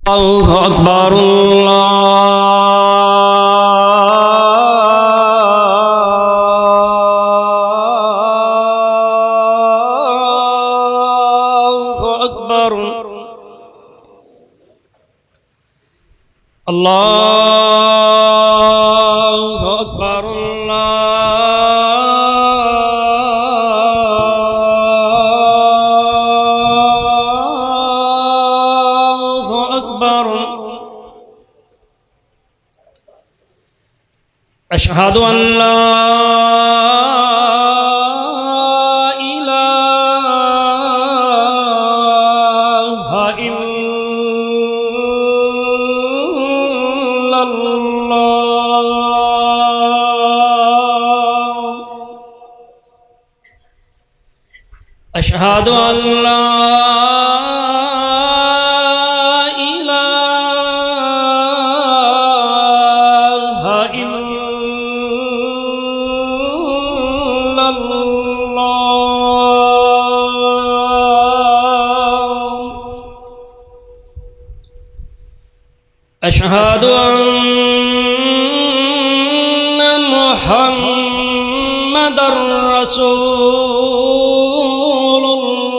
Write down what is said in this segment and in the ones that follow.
اللہ اکبر اللہ اکبر اللہ اکبر اللہ اکبر اشہد ان لا الہ الا اللہ اشہد ان لا اشہد ان محمد رسول اللہ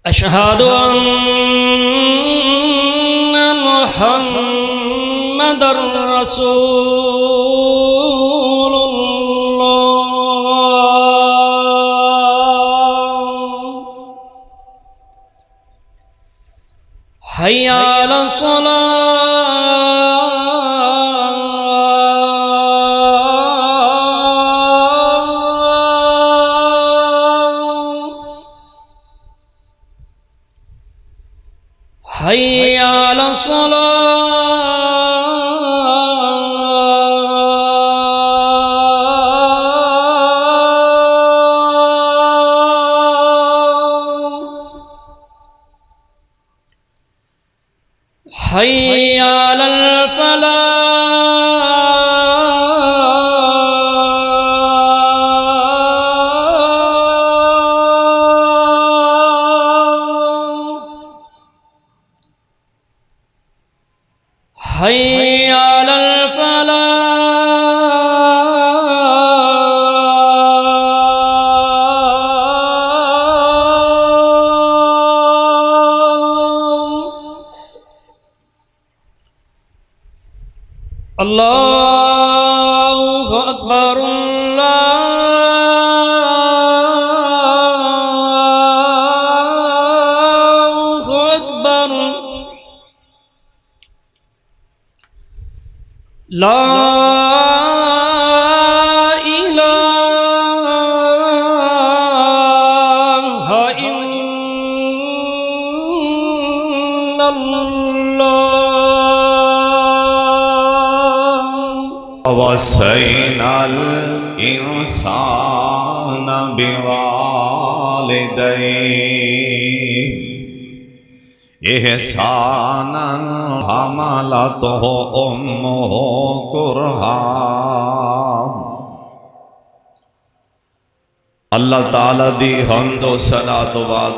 اشہد ان محمد رسول حی علی الصلاۃ حی علی الصلاۃ حی علی الفلاح حی علی الفلاح اللہ اکبر اللہ اکبر لا الہ الا اللہ وصينا الإنسان بوالديه إحسانا حملته أمه كرها اللہ تعالیٰ دی حمد و ثنا تو بعد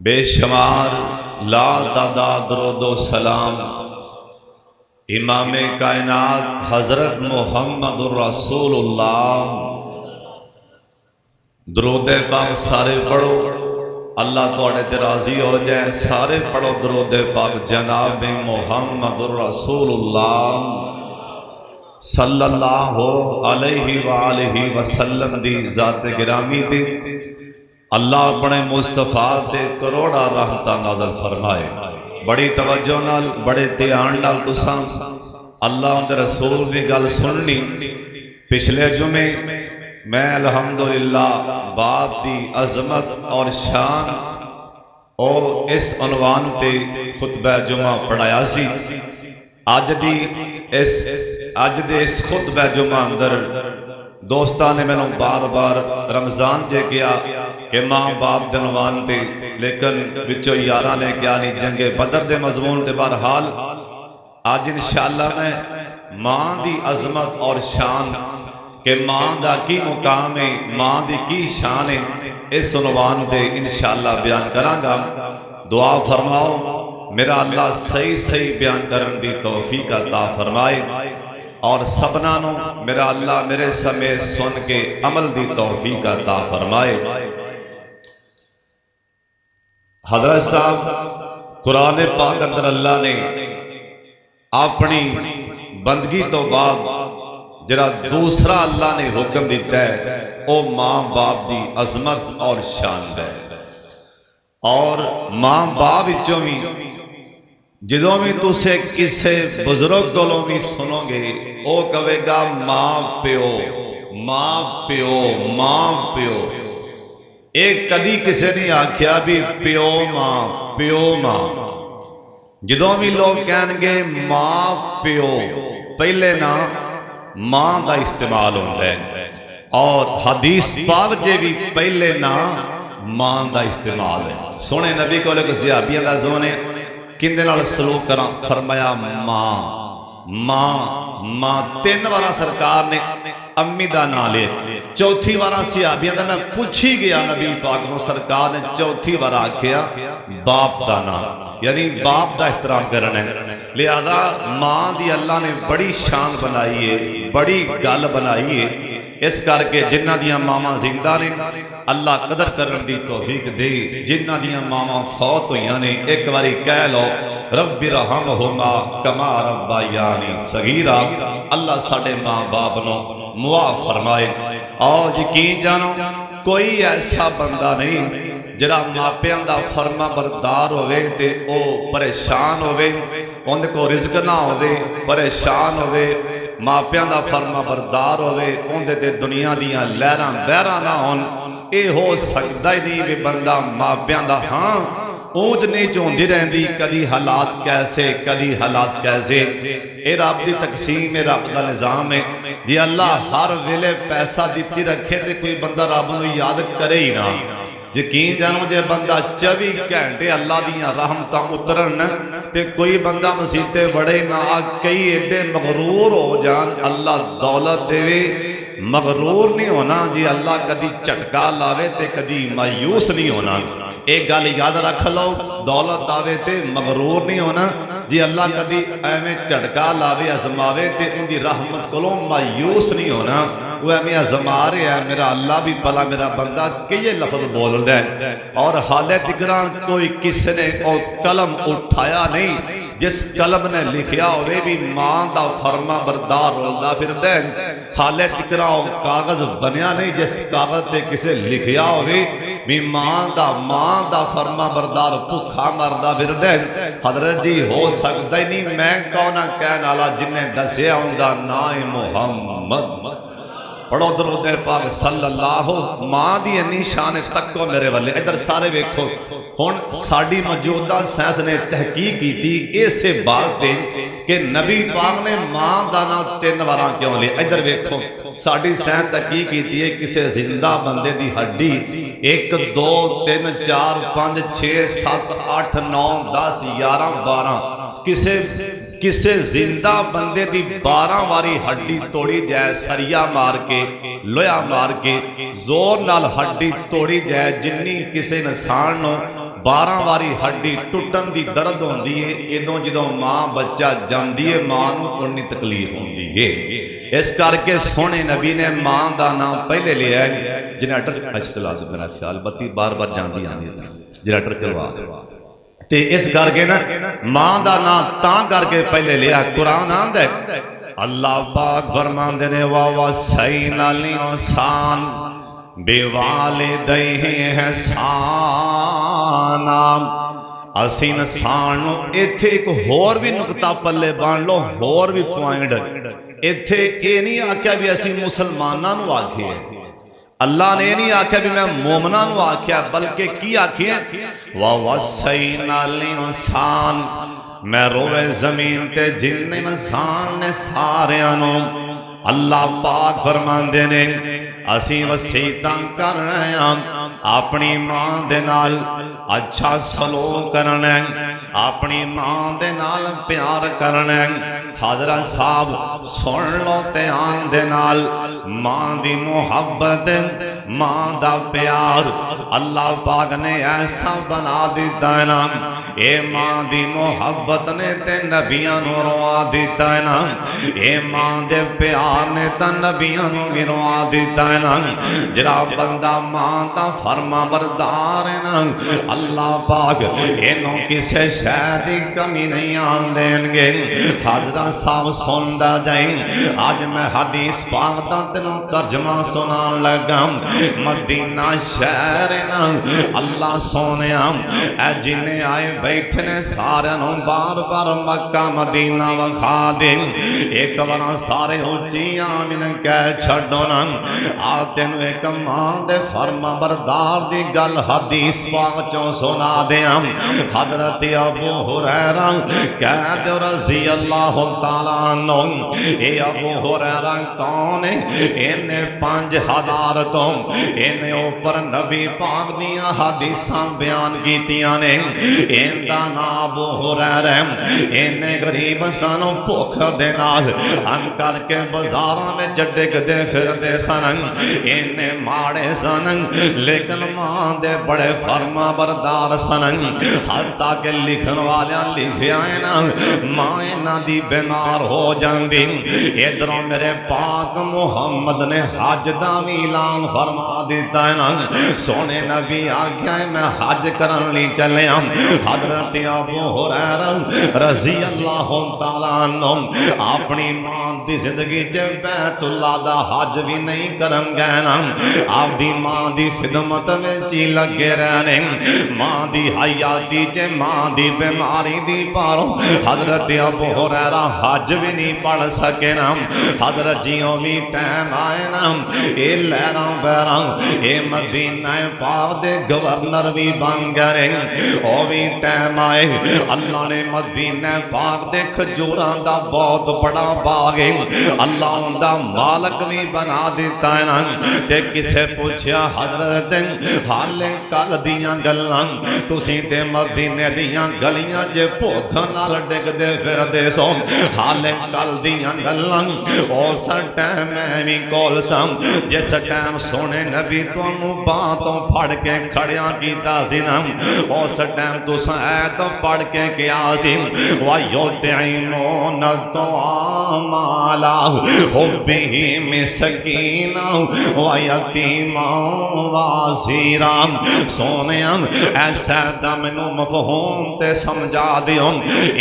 بے شمار لا تعداد درود و سلام امام کائنات حضرت محمد الرسول اللہ درود پاک سارے پڑھو اللہ توڑے تے راضی ہو جائے سارے پڑھو درود پاک جناب محمد الرسول اللہ صلی اللہ علیہ وآلہ وسلم دی ذات گرامی دی اللہ اپنے مصطفیٰ تے کروڑا رحمتہ نازل فرمائے بڑی توجہ نال بڑے دھیان نال تساں اللہ اندر رسول دی گل سننی پچھلے جمعے میں الحمدللہ بات دی عظمت اور شان اور اس عنوان تے خطبہ جمعہ پڑھایا سی آج دے اس خطبہ جمعہ اندر دوستان نے میں نے بار بار رمضان جے گیا کہ ماں باپ دنوان دے لیکن بچو یارہ نے کیا نہیں جنگ بدر دے مضمون دے بہرحال آج انشاءاللہ میں ماں دی عظمت اور شان کہ ماں دا کی مقام ہے، ماں دی کی شان ہے، اس عنوان تے انشاءاللہ بیان کرانگا۔ دعا فرماؤ میرا اللہ صحیح صحیح بیان کرن دی توفیق عطا فرمائے، اور سبنا نو میرا اللہ میرے سمیت سن کے عمل دی توفیق عطا فرمائے۔ حضرت صاحب قرآن پاک اندر اللہ نے اپنی بندگی تو بعد جڑا دوسرا اللہ نے حکم دیتا ہے او ماں باپ دی عظمت اور شان ہے۔ اور ماں باپ وچوں بھی جدوں بھی تسے کسے بزرگ کولوں بھی سنو گے او کہے گا ماں پیو ماں پیو ماں پیو۔ ایک کدی کسے نہیں آکھیا بھی پیو ماں پیو ماں۔ جدوں بھی لوگ کہن گے ماں پیو پہلے نا ماں دا استعمال ہوتا ہے، اور حدیث پاک جے بھی پہلے نا ماں دا استعمال ہے۔ سونے نبی کو لے صحابیاں دا زونے کندے نال سلوک کراں، فرمایا ماں ماں ماں۔ 3 بار سرکار نے امی دا نام لے، چوتھی بار صحابیاں دا میں پوچھی گیا نبی پاک کو، سرکار نے چوتھی بار آکھیا باپ دا نام، یعنی باپ دا احترام کرنا ہے۔ لہذا ماں دی اللہ نے بڑی شان بنائی ہے، بڑی گل بنائی ہے، اس کر کے جنہ دیاں ماما زندہ نے اللہ قدر کرن دی توفیق دے، جنہ دیاں ماما فوت ہوئیاں نے ایک باری کہہ لو رب رحمہما کما ربیانی صغیرا۔ اللہ ساڈے ماں باپ نو معاف فرمائے۔ اور یقین جانو کوئی ایسا بندہ نہیں جڑا ماپیاں دا فرما بردار ہوئے تے او پریشان ہوئے، اندے کو رزق نہ ہوئے پریشان ہوئے، ماپیاں دا فرما بردار ہوئے اندے تے دنیا دیاں لہراں بہراں نہ ہون۔ اے ہو سکتا ہی نہیں بھی بندہ ماپیاں دا ہاں اونج نیچ ہوندی رہندی، کدی حالات کیسے کدی حالات کیسے۔ اے رب دی تقسیم ہے، رب دا نظام ہے جی۔ اللہ ہر ویلے پیسہ دیتی رکھے تے کوئی بندہ رب نو یاد کرے ہی نہ۔ یقین جانو جے بندہ 24 گھنٹے اللہ دیاں رحمتاں اترن تے کوئی بندہ مسیتے بڑے نہ، کئی ایڈے مغرور ہو جان اللہ دولت دے، مغرور نہیں ہونا جی۔ اللہ کدی چٹکا لاوے تے کدی مایوس نہیں ہونا۔ ایک گل یاد رکھ لو، دولت آوے تے مغرور نہیں ہونا جی۔ اللہ کدی ایویں جھٹکا لاوے ازماوے تے ان دی رحمت کولوں مایوس نہیں ہونا۔ وہ ایویں ازما رہا ہے میرا اللہ بھی بھلا میرا بندہ کئی لفظ بول دے، اور حالے تکراں کوئی کسی نے او قلم اٹھایا نہیں جس قلم نے لکھیا ہوئے بھی ماں دا فرما بردار رولدا پھر دے۔ حالے تکراں او کاغذ بنیا نہیں جس کاغذ تے کسے لکھیا ہوئے بھی ماں دا فرما بردار بھکھا مردا پھر دے۔ حضرت جی ہو سکتا ہی نہیں، میں کونا کہن والا جنہیں دسیا ہوندا نام محمد۔ پڑھو درود پاک صلی اللہ۔ ماں دی انی شان تکو میرے والے ادھر سارے ویکھو۔ ہن ساڈی موجودہ سائنس نے تحقیق کی تھی اسے بات تے کہ نبی پاک نے ماں دا نام 3 بار کیوں لیا۔ ادھر ویکھو ساڈی سائنس تحقیق کی ہے کسے زندہ بندے دی ہڈی 1 2 3 4 5 6 7 8 9 10 11 12 کسے زندہ بندے دی 12 واری ہڈی توڑی جائے، سریا مار کے لویا مار کے زور نال ہڈی توڑی جائے، جنی کسے انسان نو 12 واری ہڈی ٹوٹن دی درد ہوندی ہے، ادوں جدوں ماں بچہ جمدی ہے ماں نو اونی تکلیف ہوندی ہے۔ اس کر کے سونے نبی نے ماں دا نام پہلے لیا ہے۔ جنریٹر اس چلا سے میرا خیال بتی بار بار جاندی آندی جنریٹر چلوا تے اس کر کے نا ماں دا نام تاں کر کے پہلے لیا۔ قرآن آندا ہے اللہ پاک فرماندے نے وَوَصَّيْنَا الْإِنسَانَ بِوَالِدَيْهِ إِحْسَانًا۔ اسی انسان نو ایتھے ایک ہور بھی نقطہ پلے بان لو، ہور بھی پوائنٹ ایتھے اے نہیں آکھیا بھی اسی مسلماناں نو آکھیا، اللہ نے نہیں آکھیا بھی میں مومناں نو آکھیا، بلکہ کی آکھیا وَوَصَّيْنَا الْإِنسَانَ۔ میں روے زمین تے جن انسان نے سارے انو اللہ پاک فرماندے نے اسی وصیتاں کر رہے ہیں اپنی ماں دے نال اچھا سلوک کرنا ہے، اپنی ماں دے نال پیار کرنا ہے۔ حضرت صاحب سن لو دھیان دے نال، ماں دی محبت، ماں دا پیار اللہ پاک نے ایسا بنا دیتا ہے نا، اے ماں دی محبت نے تے نبیاں نو روا دیتا ہے نا، اے ماں دے پیار نے تے نبیاں نو بھی روا دیتا ہے نا۔ جڑا بندہ ماں دا فرما بردار ہے نا، اللہ پاک اینوں کسے شے دی کمی نہیں آن دین گے۔ حضرت صاحب سندا جائیں، آج میں حدیث پاک دا تینوں ترجمہ سنان لگا۔ مدینہ شہر نا اللہ سونے اے جنہیں آئے بیٹھنے سارے نوں بار بار مکہ مدینہ وکھا دیں، ایک بار سارے اونچی آمین کہہ چھڈو نا، آتے نو ایک ماں دے فرما بردار دی گل حدیث پاک چوں سنا دیاں۔ حضرت ابو ہریرہ کہہ دے رضی اللہ تعالیٰ عنہ، اے ابو ہریرہ کون ہے؟ انہیں 5000 تو انہیں اوپر نبی پاک دیاں حدیثاں بیان کیتیاں نے۔ ان دا نام ابو ہریرہ، انہیں غریب سانوں بھوک دے نال ان کر کے بازاراں میں ڈگ دے پھر دے سن، انہیں ماڑے سن لیکن ماں دے بڑے فرما بردار سن، حتیٰ کہ لکھن والیاں لکھیا ہے نا، ماں انہاں دی بیمار ہو جاندی، ادھروں میرے پاک محمد نے حج دا بھی اعلان فرما دیتا ہے نا، سونے نبی آگیا ہے میں حج کرن لی چلے ہم۔ حضرت ابو ہریرہ رضی اللہ تعالیٰ عنہ اپنی ماں دی زندگی چ بیت اللہ دا حج بھی نہیں کرن گئے نا، آپ دی ماں دی خدمت میں چی لگے رہنے، ماں دی حیاتی چ ماں دی بیماری دی پاروں حضرت ابو ہریرہ حج بھی نہیں پڑھ سکے نا۔ حضرت جیوں بھی ٹائم آئے نا، اے لہراں بہراں اے مدینہ پاک دے گورنر بھی بن گئے، او بھی ٹائم آئے اللہ نے مدینہ پاک دے کھجوراں دا بہت بڑا باغ ہے، اللہ ان دا مالک بھی بنا دیتا ہے نا۔ تے کسے پوچھیا حضرت حالے کل دیاں گلاں تسی تے مدینے دیاں گلیاں جے بھوک نال ڈگ دے پھر دے سو، حالے کل دیاں گلاں اس ٹائم میں بھی کول سام، جس ٹائم سونے نبی تانوں باتوں پھڑ کے کھڑیاں کیتا سی نا، اس ٹائم تساں ایت پڑھ کے کیا سی، وَيُطْعِمُونَ الطَّعَامَ عَلَىٰ حُبِّهِ مِسْكِينًا وَيَتِيمًا وَأَسِيرًا۔ سونےاں ایسا دا مینوں مفہوم تے سمجھا دیو،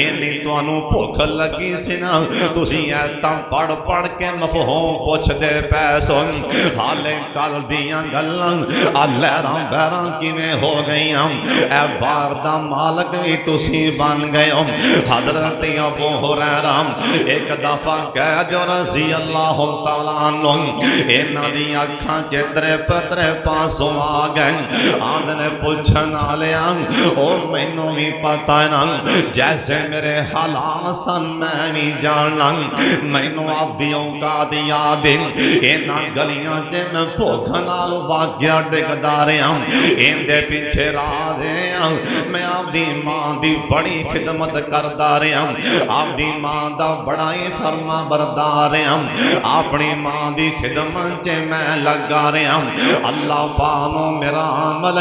اینی تانوں بھوک لگی سی نا، تسی ایتاں پڑھ پڑھ کے مفہوم پوچھ دے پیسو، حالے کل دیاں گلاں لہراں بہراں کیویں ہو گئیاں، اے باغ دا مالک بھی تسی بن گئے ہو۔ حضرت ابو ہریرہ ایک دفعہ کہہ دیو رضی اللہ تعالیٰ عنہ، انہاں دی اکھاں چترے پترے پاسوں آ گئے، آندنے پوچھن آلیا او مینوں بھی پتہ ہے نا، جیسے میرے حالات سن میں بھی جاننا، مینوں آبدیوں کا دیا دن انہاں گلیاں چے میں بھوک نال واقعہ ڈگدا رہا، ان دے پیچھے راہ دے میں آبدی ماں دی بڑی خدمت کردا رہا، آبدی ماں دا بڑا ہی فرما بردار رہا، اپنی ماں دی خدمت چے میں لگا رہا، اللہ پانو میرا عمل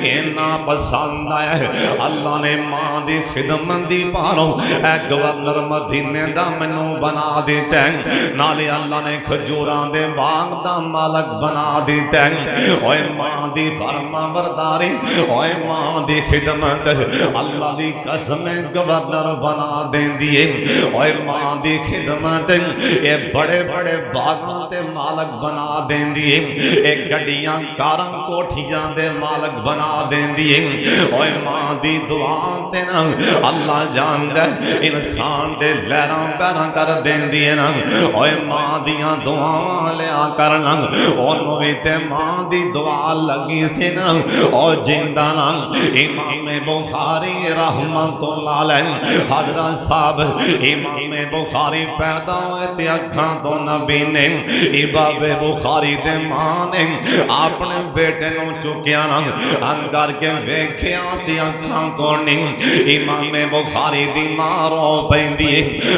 اینا پسند آیا ہے، اللہ نے ماں دی خدمت دی پاروں اے گورنر مدینے دا منو بنا دیتے ہیں، نالے اللہ نے کھجوراں دے باغ دا مالک بنا دیتے ہیں، اوے ماں دی فرما برداری، اوے ماں دی خدمت اللہ دی قسم گورنر بنا دیں دیئے، اوے ماں دی خدمت اے بڑے بڑے باغاں تے مالک بنا دیں دیئے، اے گڈیاں کاراں کوٹھیاں دے مالک بنا دیں دیئے، اوے ماں دی دعا تے نا اللہ جان دے انسان دے لہراں پیراں کر دیں دیئے نا، اوے ماں دیاں دعاں لیا کرنا، انہوں بھی تے ماں دی دعا لگی سی نا اور جیندہ نا امام بخاری رحمت اللہ علیہ حضرت صاحب امام بخاری پیدا ہوئے تے اکھاں تو نبی نے امام بخاری دے ماں نے اپنے بیٹے نو چکیا نا ان کر کے ویکھیا تے اکھاں کو نہیں امام بخاری دی ماں رو پیندی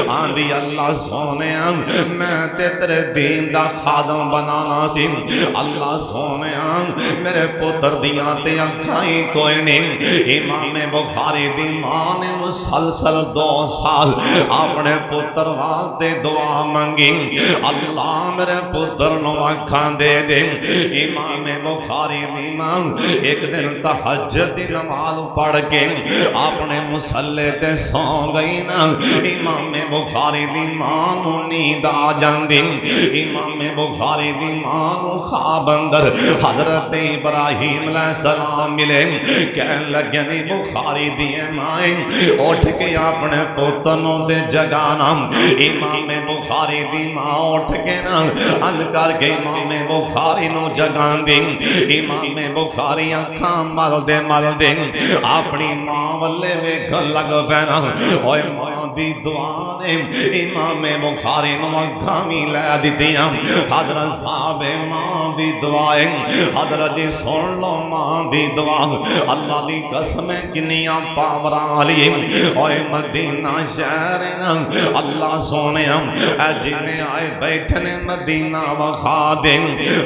آندی اللہ سونیا میں تے تیرے دین دا خادم بنانا سی اللہ سونیا میرے پتر دیاں تے اکھاں ہی کوئی نہیں امام بخاری دی ماں نے مسلسل 2 سال اپنے پتر واسطے دعا منگی اللہ میرے پتر نو اکھاں دے دے امام بخاری دی ماں ایک دن تہجد دی نماز پڑھ کے اپنے مصلی تے سو گئی نا امام بخاری دی ماں نو نیند آ جاندی امام بخاری دی ماں نو خواب اندر حضرت ابراہیم علیہ السلام ملے کہن لگے نی بخاری دی مائیں اٹھ کے اپنے پتر نو دے جگانا امام بخاری دی ماں اٹھ کے نا اند کر کے امام بخاری نو جگان دی امام بخاری اکھاں مل دے اپنی ماں والے ویکھن لگ پینا اوے ماں دی دعا نے امام بخاری نو اکھاں وی لے دتیاں حضرت صاحب ماں دی دعائیں حضرت جی سن لو ماں دی دعا اللہ دی قسم کنیاں پاوراں والی اوے مدینہ شہر نا اللہ سونیا اے جنے آئے بیٹھنے مدینہ وخا دے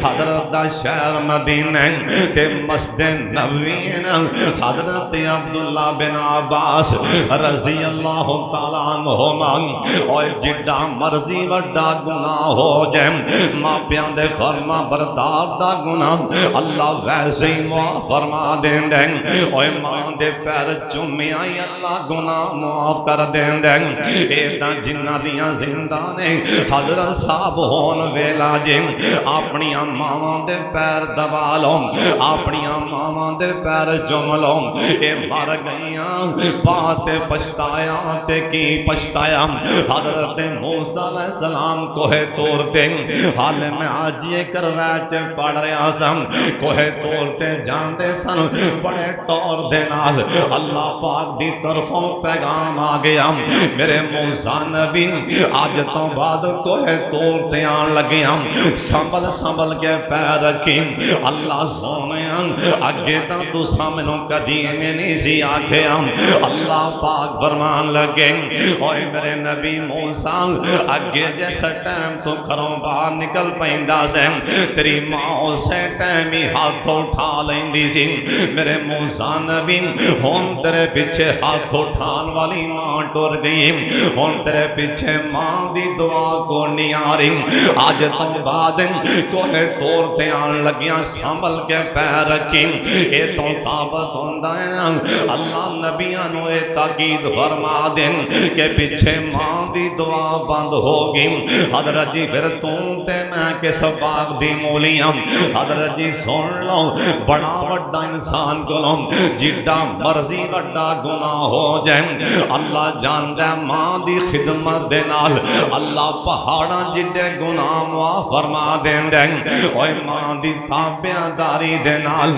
حضرت دا شہر مدینہ تے مسجد نبوی نا حضرت عبداللہ بن عباس رضی اللہ تعالیٰ عنہما اوے جڈا مرضی وڈا گناہ ہو جائے ماں پیاں دے فرما بردار دا گناہ اللہ ویسے ہی معاف فرما دین دیں اوے ماں دے پیر چومی آئی اللہ گناہ معاف کر دین دیں ایدہ جنہ دیاں زندہ نے حضرت صاحب ہون ویلا جن اپنی ماں دے پیر دبا لو اپنی ماں دے پیر چوم لو اے مر گئیاں بات پشتایا تے کی پشتایا حضرت موسیٰ علیہ السلام کوہ طور تے حال میں آج یہ کرویچ پڑھ رہا سن کوہ طور تے جاندے سن بڑے طور دے نال اللہ پاک دی طرفوں پیغام آ گیا میرے موسیٰ نبی آج تو بعد کوہ طور تے آن لگیا سنبل کے پیر رکھی اللہ سونیاں اگے تا تو سامنوں کدی میں نہیں سی آکھے اللہ پاک فرمان لگے اوے میرے نبی موسیٰ اگے جیسا ٹائم تو گھروں باہر نکل پہندہ سے تیری ماں اسے ٹائم ہی ہاتھ اٹھا لیندی سی میرے موسیٰ نبی ہون تیرے پیچھے ہاتھ اٹھان والی ماں ٹور گئی ہون تیرے پیچھے ماں دی دعا کو نہیں آ رہی آج تو بعد کوہ طور تے آن لگیاں سنبھل کے پیر رکھی اے تو ثابت ہوندہ ہے اللہ نبیانو اے تاکید فرما دیں کہ پیچھے ماں دی دعا بند ہوگی حضرت جی پھر تم تے میں کس باغ دی مولیاں حضرت جی سن لو بڑا وڈا انسان کو لو جڈا مرضی وڈا گناہ ہو جائیں اللہ جاندہ ماں دی خدمت دے نال اللہ پہاڑا جڈے گناہ معاف فرما دیں دیں اوہ ماں دی تابعہ داری دے نال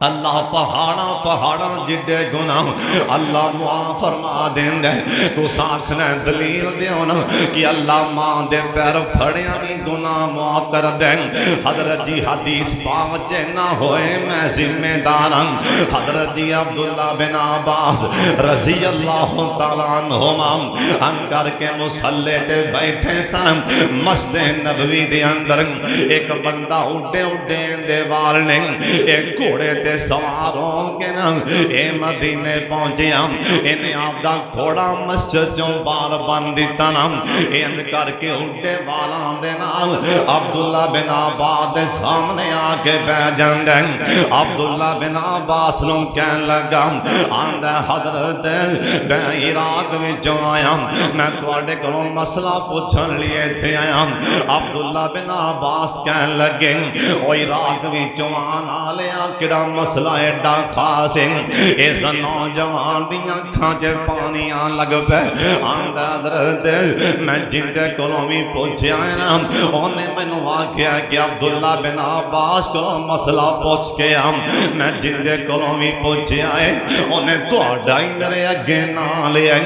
اللہ پہاڑا جڈے گناہ اللہ معاف فرما دیں دے تو ساکس نے دلیل دیونا کہ اللہ ماں دے پیر پھڑیاں بھی گناہ معاف کر دیں حضرت جی حدیث پاوچے نہ ہوئے میں ذمہ داراں حضرت جی عبداللہ بن عباس رضی اللہ تعالیٰ عنہما ان کر کے مصلی تے بیٹھے سن مسجد نبوی دے اندر ایک بندہ اڑے دے وال نے ایک گھوڑے تے سواروں کے نا اے مدینے پہنچیا انہیں آپ دا گھوڑا مسجد جو بار بندی تنم اند کر کے اٹھے والان دے نال عبداللہ بن عباس دے سامنے آکے بے جنگیں عبداللہ بن عباس لوں کہن لگا آندہ حضرت میں عراق میں جو آیا میں توڑے کروں مسئلہ پوچھن لیے تھے آیا عبداللہ بن عباس کہن لگے او عراق میں جو آنا لیا کرام مسئلہ ایڈا خاص ہے اس نوجوان دیاں اکھاں چ پانی آن لگ پے آندا حضرت میں جندے کولوں وی پوچھیا ہے نا اونے مینوں آکھیا کہ عبداللہ بن عباس کو مسئلہ پوچھ کے میں جندے کولوں وی پوچھیا ہے اونے تہاڈا ہی میرے اگے نام لیا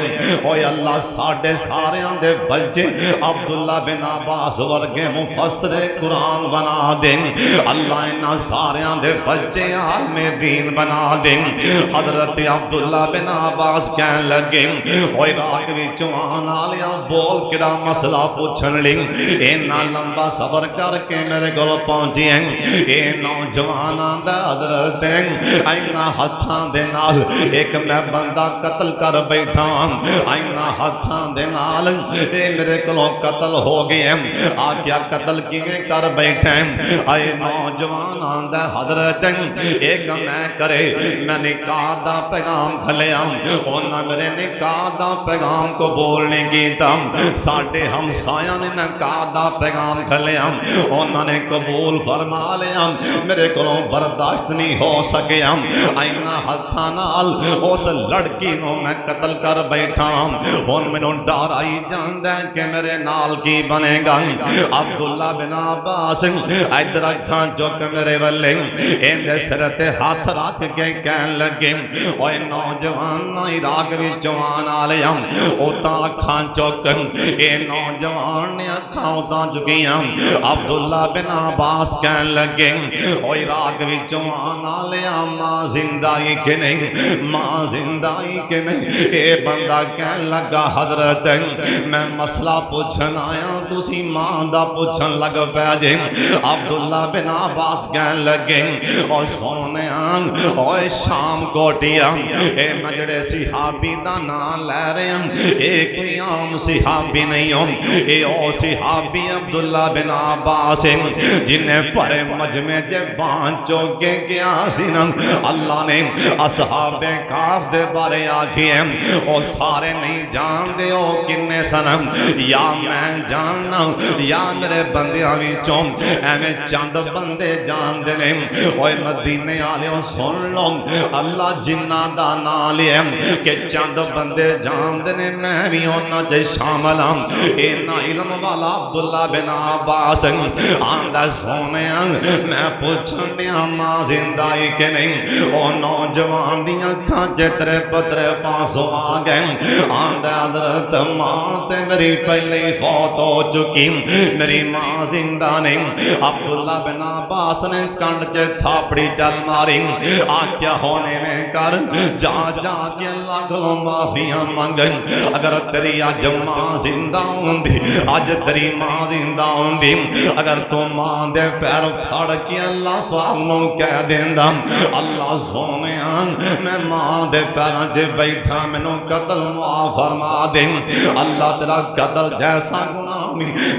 اوے اللہ ساڈے ساریاں دے بچے عبداللہ بن عباس ورگے مفسر قرآن بنا دیں اللہ انہاں ساریاں دے بچے عالم دین بنا دیں حضرت عبداللہ بن عباس کہن لگے اوے راگ وچوں آن والیا بول کیڑا مسئلہ پوچھن لئی اینا لمبا سفر کر کے میرے کول پہنچی ہیں اے نوجواناں دا حضرت اینا ہتھاں دے نال ایک میں بندہ قتل کر بیٹھا اینا ہتھاں دے نال اے میرے کولوں قتل ہو گئے آ کیا قتل کیویں کر بیٹھے اے نوجواناں دا حضرت ایک میں کرے میں نکاح دا پیغام کھلیا انہاں میرے نکاح دا پیغام کو بولنے کیتا ساڈے ہمسایاں نے نکاح دا پیغام کھلیا انہاں نے قبول فرما لیا میرے کولوں برداشت نہیں ہو سکیا اینا ہتھاں نال اس لڑکی نو میں قتل کر بیٹھا ہن مینوں ڈر آئی جاندا ہے کہ میرے نال کی بنے گا عبداللہ بن عباس ادھر اکھاں چک میرے ولے ایندے سر تے ہاتھ رکھ کے کہن لگے اوے نوجوان عراق وچوں آن والیا او تاں اکھاں چک اے نوجوان نے اکھاں اُتاں چکیاں عبداللہ بن عباس کہن لگے او عراق وچوں آن والیا ماں زندہ ہی کہ نہیں ماں زندہ ہی کہ نہیں اے بندہ کہن لگا حضرت میں مسئلہ پوچھن آیا تسی ماں دا پوچھن لگ پے جے عبداللہ بن عباس کہن لگے او سونیاں او شام کوٹیا اے مجڑے صحابی دا نام لے رہے ہیں اے کوئی عام صحابی نہیں ہوں اے او صحابی عبداللہ بن عباس جنہیں پرے مجمع دے بان چوکے گیا سینا اللہ نے اصحاب کاف دے بارے آکھی ہیں او سارے نہیں جان دے او کنے سنم یا میں جاننا یا میرے بندیاں وچوں ایویں چند بندے جان دے نے اوے مدینے والےوں سن لو اللہ جنہ دا نام لیا کہ چند بندے جان دے نے میں بھی انہاں چ شامل ہاں اینا علم والا عبداللہ بن عباس آندا سونیاں میں پوچھن دیا ماں زندہ ہی کہ نہیں او نوجوان دیاں اکھاں چ ترے پترے پاسوں آ گئے آندا حضرت ماں تے میری پہلے ہی فوت ہو چکی میری ماں زندہ نہیں عبداللہ بن عباس نے کنڈ چ تھاپڑی چل ماری آکیا ہونے میں کر جا جا کے اللہ کو معافیاں منگن اگر تیری آج ماں زندہ ہوندی آج تیری ماں زندہ ہوندی اگر تو ماں دے پیر پھڑ کے اللہ پاک نو کہہ دیندا اللہ سونیاں میں ماں دے پیراں چ بیٹھا مینوں قتل معاف فرما دے اللہ تیرا قتل جیسا گناہ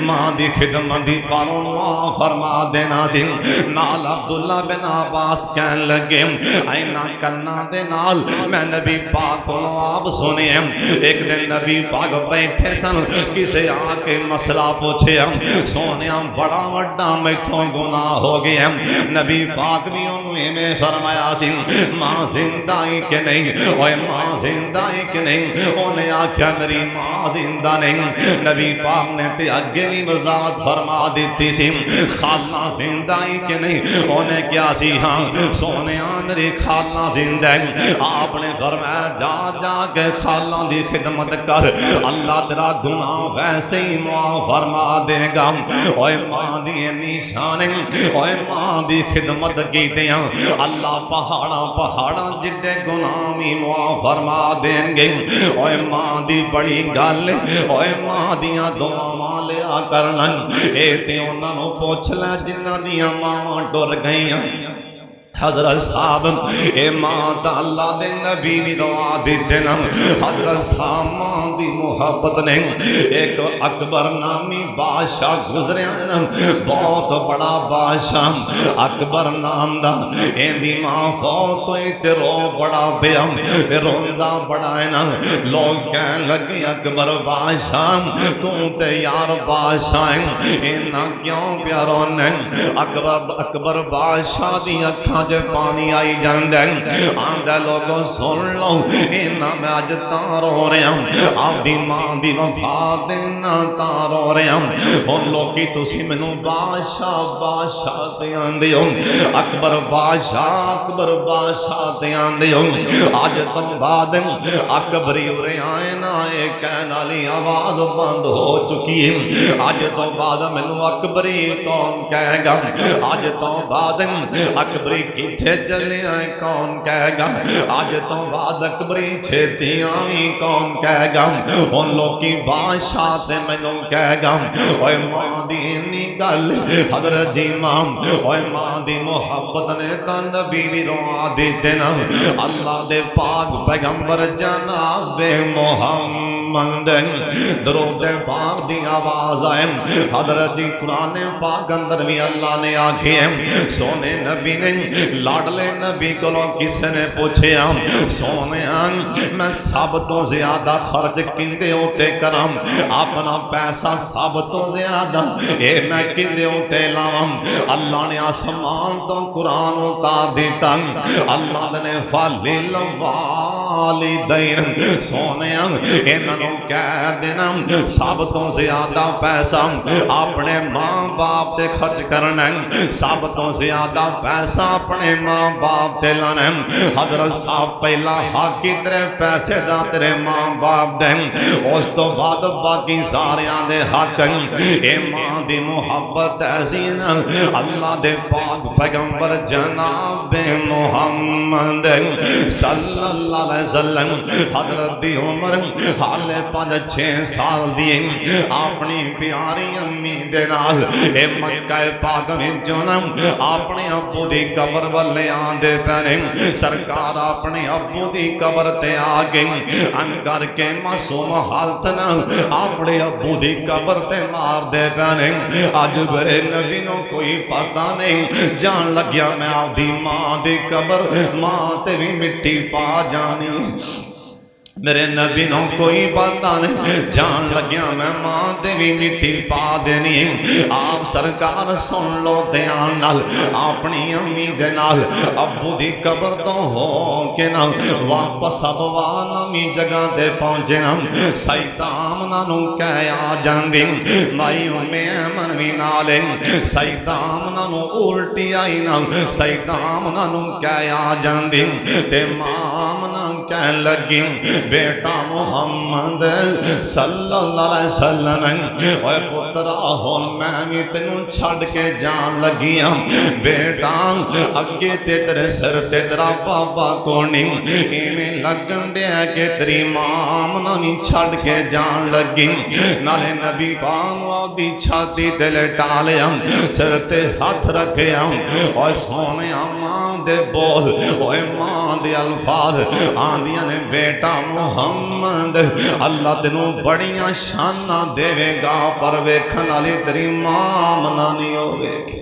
ماں دی خدمت دی پالوں معاف فرما دینا سی نال عبداللہ بن عباس کہن لگے اینا کنا دے نال میں نبی پاک کو آپ سنے ایک دن نبی پاک بیٹھے سن کسے آ کے مسئلہ پوچھے سونیاں بڑا وڈا میتھوں گناہ ہو گئے نبی پاک بھی انہیں میں فرمایا سی ماں زندہ ہی کہ نہیں اوے ماں زندہ ہی کہ نہیں انہیں آکھیا میری ماں زندہ نہیں نبی پاک نے تے اگے بھی وضاحت فرما دیتی سی خالہ زندہ ہی کہ نہیں انہیں کیا سی ہاں سونیاں میری خالہ زندہ ہے آپ نے فرمایا جا جا کے خالہ دی خدمت کر اللہ تیرا گناہ ویسے ہی معاف فرما دے گا اوے ماں دی نشان اوے ماں دی خدمت کیتے ہیں اللہ پہاڑاں پہاڑاں جڑے گناہ بھی معاف فرما دیں گے اوے ماں دی بڑی گل اوے ماں دیاں دعاواں لیا کرنا اے تے انہاں نوں پوچھ لے جنہاں دیاں ماں ڈر گئیاں حضرت صاحب اے ماں تا اللہ دے نبی بھی روا دیتے نا حضرت صاحب ماں دی محبت نے ایک اکبر نامی بادشاہ گزرے نا بہت بڑا بادشاہ اکبر نام دا این دی ماں فوت ہوئی تے رو بڑا بیا روندہ بڑا ہے نا لوگ کہن لگے اکبر بادشاہ تو تے یار بادشاہ اینا کیوں پیاروں نے اکبر بادشاہ دی اکھاں چ پانی آئی جاندا آندا لوگوں سن لو اینا میں اج تاں رو رہا آپ دی ماں دی وفا دینا تاں رو رہا ہن لوکی تسی مینوں بادشاہ بادشاہ تے آندے ہو اکبر بادشاہ تے آندے ہو اج تو بعد اکبری اورے آئے نہ اے کہن والی آواز بند ہو چکی ہے اج تو بعد مینوں اکبری کون کہے گا اج تو بعد اکبری کتھے چلے آئے کون کہے گا اج تو بعد اکبری چھتی آئی کون کہے گا ان لوکی بادشاہ تے مینوں کہے گا اوے ماں دی انی گل حضرت جی اوے ماں دی محبت نے تا نبی بھی روا دیتے نا اللہ دے پاک پیغمبر جناب محمد درود پاک دی آواز آئے حضرت جی قرآن پاک اندر بھی اللہ نے آکھے سونے نبی نے لاڈلے نبی کو کس نے پوچھے سونے میں سب تو زیادہ خرچ کندے ہوتے کرم اپنا پیسہ سب تو زیادہ اے میں کندے ہوتے لاؤں اللہ نے آسمان تو قرآن اتار دیتا اللہ نے فلیل والدین سونے انہوں کہہ دینا سب تو زیادہ پیسہ اپنے ماں باپ تے خرچ کرنا سب تو زیادہ پیسہ اپنے ماں باپ تے لانا حضرت صاحب پہلا حق کی تیرے پیسے دا تیرے ماں باپ دیں اس تو بعد باقی سارے دے حق اے ماں دی محبت ایسی نا اللہ دے پاک پیغمبر جناب محمد صلی اللہ علیہ وسلم حضرت دی عمر حال 5-6 سال دی اپنی پیاری امی دے نال اے مکہ پاک وچوں نا اپنے ابو دی قبر والے آندے پے سرکار اپنے ابو دی قبر تے آ گئے ان کر کے معصوم حالت نا اپنے ابو دی قبر تے مار دے پے اج میرے نبی نو کوئی پتہ نہیں جان لگیا میں آپ دی ماں دی قبر ماں تے بھی مٹی پا جانی میرے نبی نو کوئی پتہ نہیں جان لگیا میں ماں دے بھی مٹی پا دینی آپ سرکار سن لو دھیان نال اپنی امی دے نال ابو دی قبر تو ہو کے نا واپس ابوان امی جگہ دے پہنچے نا سائی سامنا نو کہے آ جاندی مائی امی امن بھی نالے سائی سامنا نو الٹی آئی نا سائی سامنا نو کہے آ جاندی تے مامنا کہہ لگی بیٹا محمد صلی اللہ علیہ وسلم اوے پترا ہن میں بھی تینوں چھڈ کے جان لگی ہاں بیٹا اگے تے تیرے سر تے تیرا بابا کونی ایویں لگن دیا کہ تیری ماں منا بھی چھڈ کے جان لگی نالے نبی پاک دی چھاتی تے لٹا لیا سر تے ہاتھ رکھیا اوے سونے ماں دے بول اوے ماں دے الفاظ آندیاں نے بیٹا محمد اللہ تینوں بڑیاں شانہ دے گا پر ویکھن والی تیری ماں منا نہیں ہوے گی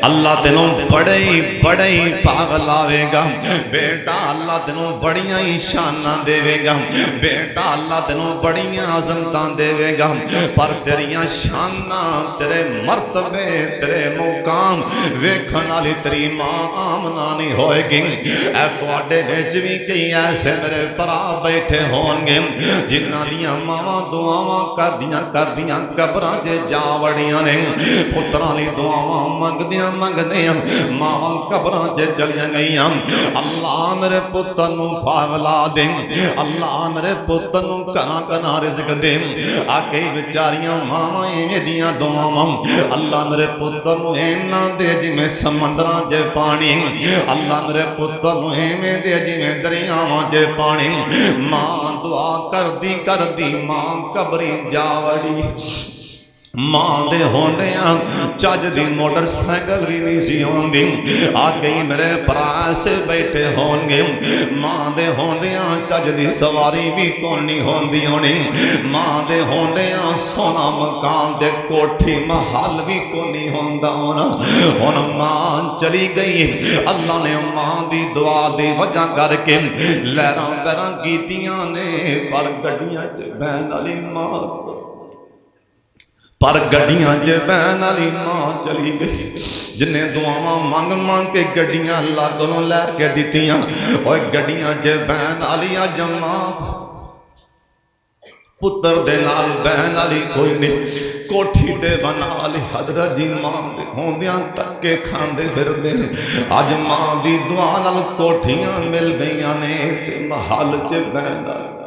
اللہ تینوں بڑے ہی پاگل آوے گا بیٹا اللہ تینوں بڑیاں ہی شانہ دے گا بیٹا اللہ تینوں بڑیاں عظمتاں دے گا پر تیریاں شانہ تیرے مرتبے تیرے مقام ویکھن والی تیری ماں آمنا نہیں ہوئے گی اے تواڈے وچ بھی کئی ایسے میرے پرا بیٹھے ہون گے جنہاں دیاں ماواں دعاواں کردیاں قبراں تے جا وڑیاں نے پتراں لئی دعاواں منگ دیاں ماں قبراں تے چلیاں گئیاں اللہ میرے پتر نو پاگلا دے اللہ میرے پتر نو کنا رزق دے آ کئی بیچاریاں ماں ایویں دیاں دعاواں اللہ میرے پتر نو اینا دے جویں سمندراں تے پانی اللہ میرے پتر نو ایویں دے جویں دریاواں تے پانی ماں دعا کردی ماں قبری جا وڑی ماں دے ہوندیاں چج دی موٹر سائیکل بھی نہیں سی ہوندی آ گئی میرے پرا سے بیٹھے ہون گے ماں دے ہوندیاں چج دی سواری بھی کونی ہوندی ہونی ماں دے ہوندیاں سونا مکان دے کوٹھی محل بھی کونی ہوندا ہونا ہن ماں چلی گئی اللہ نے ماں دی دعا دی وجہ کر کے لہراں پیراں کیتیاں نے پر گڈیاں تے بہن والی ماں پر گڈیاں چ بہن والی ماں چلی گئی جنہیں دعاواں منگ منگ کے گڈیاں اللہ کو لے کے دتیاں اور گڈیاں چ بہن والی اج ماں پتر دے نال بہن والی کوئی نہیں کوٹھی دے بنا لی حضرت جی ماں دے ہوندیاں تکے کھاندے پھردے نے اج ماں دی دعا نال کوٹھیاں مل گئیاں نے محل چ بہن والی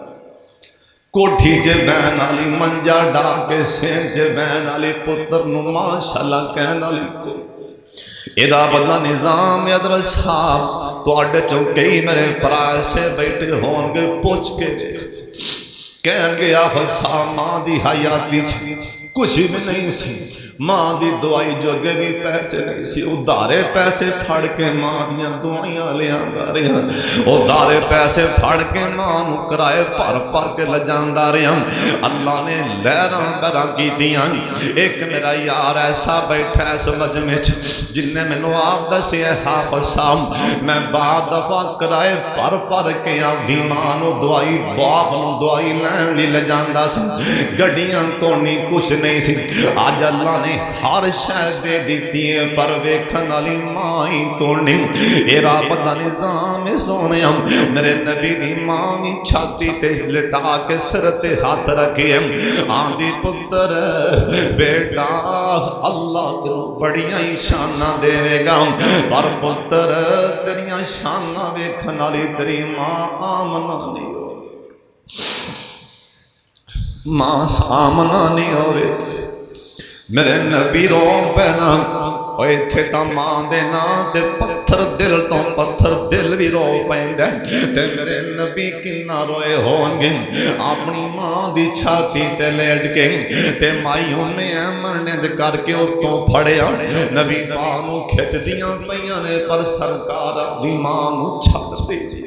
کوٹھی چ بہن والی منجا ڈا کے سین چ بہن والی پتر نو ماشاءاللہ کہن والی کوئی ادا بدلا نظام حضرت صاحب تواڈے چوں کئی میرے بھرا سے بیٹھے ہون گے پوچھ کے کہن گے آخر صاحب ماں دی حیاتی کچھ بھی نہیں سی ماں دی دعائی جو اگے بھی پیسے نہیں سی ادھارے پیسے پھڑ کے ماں دیاں دعائیاں لے آندا رہا ادھارے پیسے پھڑ کے ماں نو کرائے پر پر کے لجاندا رہا اللہ نے لہراں براں کیتیاں ایک میرا یار ایسا بیٹھا ہے سمجھ میں جن نے مینوں آپ دسیا حافظ صاحب میں بعد دفعہ کرائے پر پر کے آپدی ماں نو دعائی باپ نو دعائی لین لی لجاندا سی گڈیاں کونی کچھ نہیں سی آج اللہ نے ہر شے دے دیتی ہے پر ویکھن والی ماں ہی کون نہیں اے رب دا نظام سونیا میرے نبی دی ماں بھی چھاتی تے لٹا کے سر تے ہاتھ رکھے آندی پتر بیٹا اللہ تینوں بڑیاں ہی شاناں دے گا پر پتر تیریاں شاناں ویکھن والی تیری ماں آمنہ نہیں ہو ماں سامنا نہیں ہوئے میرے نبی رو پینا اوے تھے تا ماں دے نا تے پتھر دل تو پتھر دل بھی رو پیندے تے میرے نبی کنا روئے ہون گے اپنی ماں دی چھاتی تے لیٹ کے تے مائیوں میں ایمن کر کے اتوں پھڑیا نبی ماں نو کھچ دیاں پیاں نے پر سرکار اپنی ماں نو چھٹ دی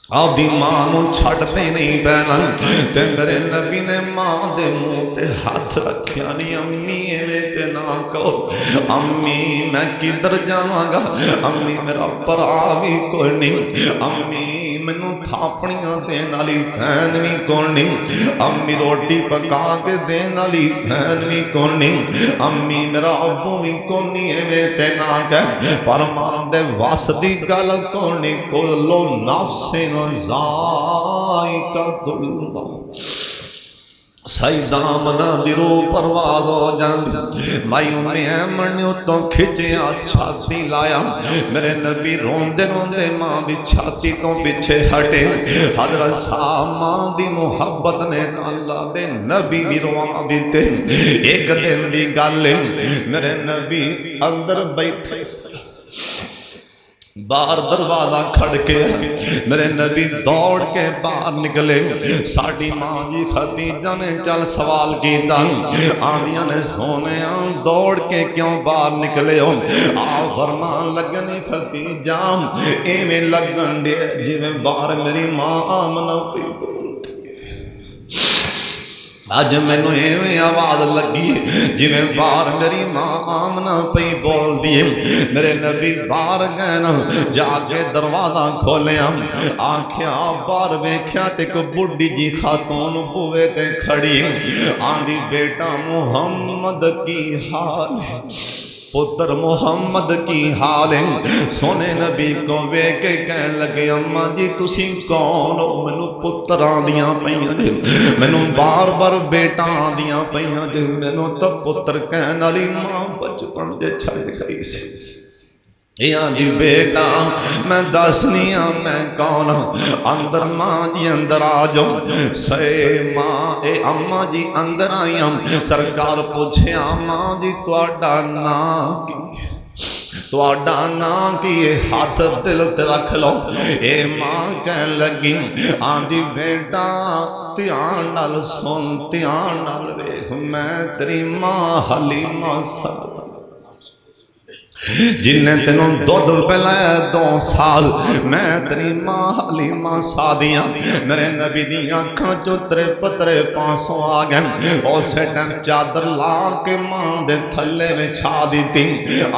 آدھی ماں نو چھڑتے نہیں بینن تے میرے نبی نے ماں دے منہ تے ہاتھ رکھیا نہیں امی ایویں تے نہ کہو امی میں کدھر جاواں گا امی میرا بھرا بھی کوئی نہیں امی مینوں تھاپڑیاں دین والی بہن بھی کوئی نہیں امی روٹی پکا کے دین والی بہن بھی کوئی نہیں امی میرا ابو بھی کوئی نہیں ایویں تے نہ کہہ پر ماں دے وس دی گل کوئی نہیں کلو نفس ذائقۃ الموت سیدامنا دی روح پرواز ہو جاندی مائیوں میں ایمن نے اتوں کھچیا چھاتی لایا میرے نبی روندے روندے ماں دی چھاتی تو پیچھے ہٹے حضرت صاحب ماں دی محبت نے اللہ دے نبی بھی رواں دیتے ایک دن دی گل میرے نبی اندر بیٹھے باہر دروازہ کھڑ کے میرے نبی دوڑ کے باہر نکلے ساڑی ماں جی خدیجہ نے چل سوال کیتا آدھیاں نے سونے دوڑ کے کیوں باہر نکلے ہو فرمان لگنی خدیجہ ایویں لگن دے جی میں باہر میری ماں آمنہ پی دو اج مینوں ایویں آواز لگی جی میں باہر میری ماں آمنہ پئی بول دی میرے نبی باہر گئے نا جا کے دروازہ کھولیا آنکھیاں باہر ویکھیا تے کوئی بڈھی جی خاتون بوئے تے کھڑی آندی بیٹا محمد کی حال ہے پتر محمد کی حال ہے سونے نبی کو وے کے کہن لگے اماں جی تسی کون ہو مینوں پتر آندیاں پیاں جی مینوں بار بار بیٹا آندیاں پیاں جی مینوں تو پتر کہن والی ماں بچپن دے چھڈ گئی سی یہاں جی بیٹا میں دسنی ہاں میں کون اندر ماں جی اندر آ جاؤ سے ماں اے اماں جی اندر آئی ہم سرکار پوچھے ماں جی تواڈا نام کی تواڈا نام کی ہاتھ دل تے رکھ لو اے ماں کہن لگی آندی بیٹا دھیان نال سن دھیان نال ویکھ میں تیری ماں حلیمہ جن نے تینوں دودھ پلایا 2 سال میں تیری ماں حلیمہ سعدیہ میرے نبی دی آنکھاں جو ترے پترے پاسوں آ گئے اسے ٹائم چادر لا کے ماں دے تھلے وچھا دیتی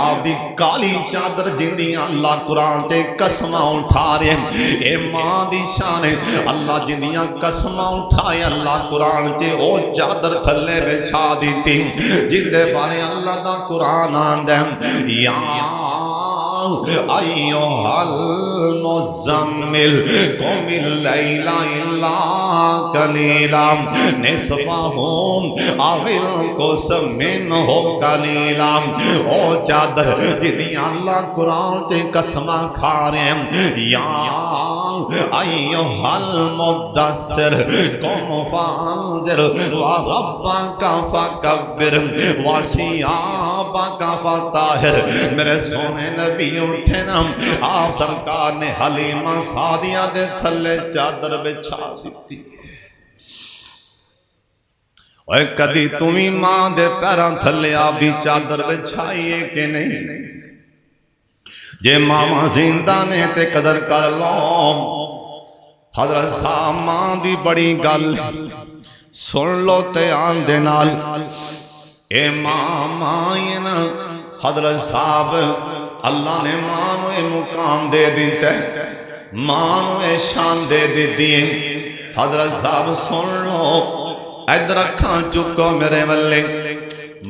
آپ دی کالی چادر جندیاں اللہ قرآن تے قسماں اٹھا رہے اے ماں دی شان اللہ جندیاں قسماں اٹھائے اللہ قرآن تے او چادر تھلے وچھا دیتی جن دے بارے اللہ دا قرآن آندے یا ایوہ المزمل قم اللیل الا قلیلا نصفہ او انقص منہ قلیلا او چادر جنہیں اللہ قرآن تے قسمہ کھا رہے ہیں یا ایوہ المدثر قم فانذر وربک فکبر وثیابک فطہر میرے سونے نبی اٹھے نا آپ سرکار نے حلیمہ سعدیہ دے تھلے چادر بچھا دیتی اور کدی تمہیں ماں دے پیران تھلے آپ دی چادر بچھائیے کہ نہیں جے ماما زندہ نے تے قدر کر لو حضرت صاحب ماں دی بڑی گل سن لو تے آن دے نال اے ماما نا حضرت صاحب اللہ نے ماں نو اے مقام دے دیتے ماں نو اے شان دے دیتی حضرت صاحب سن لو ادھر اکھاں چکو میرے والے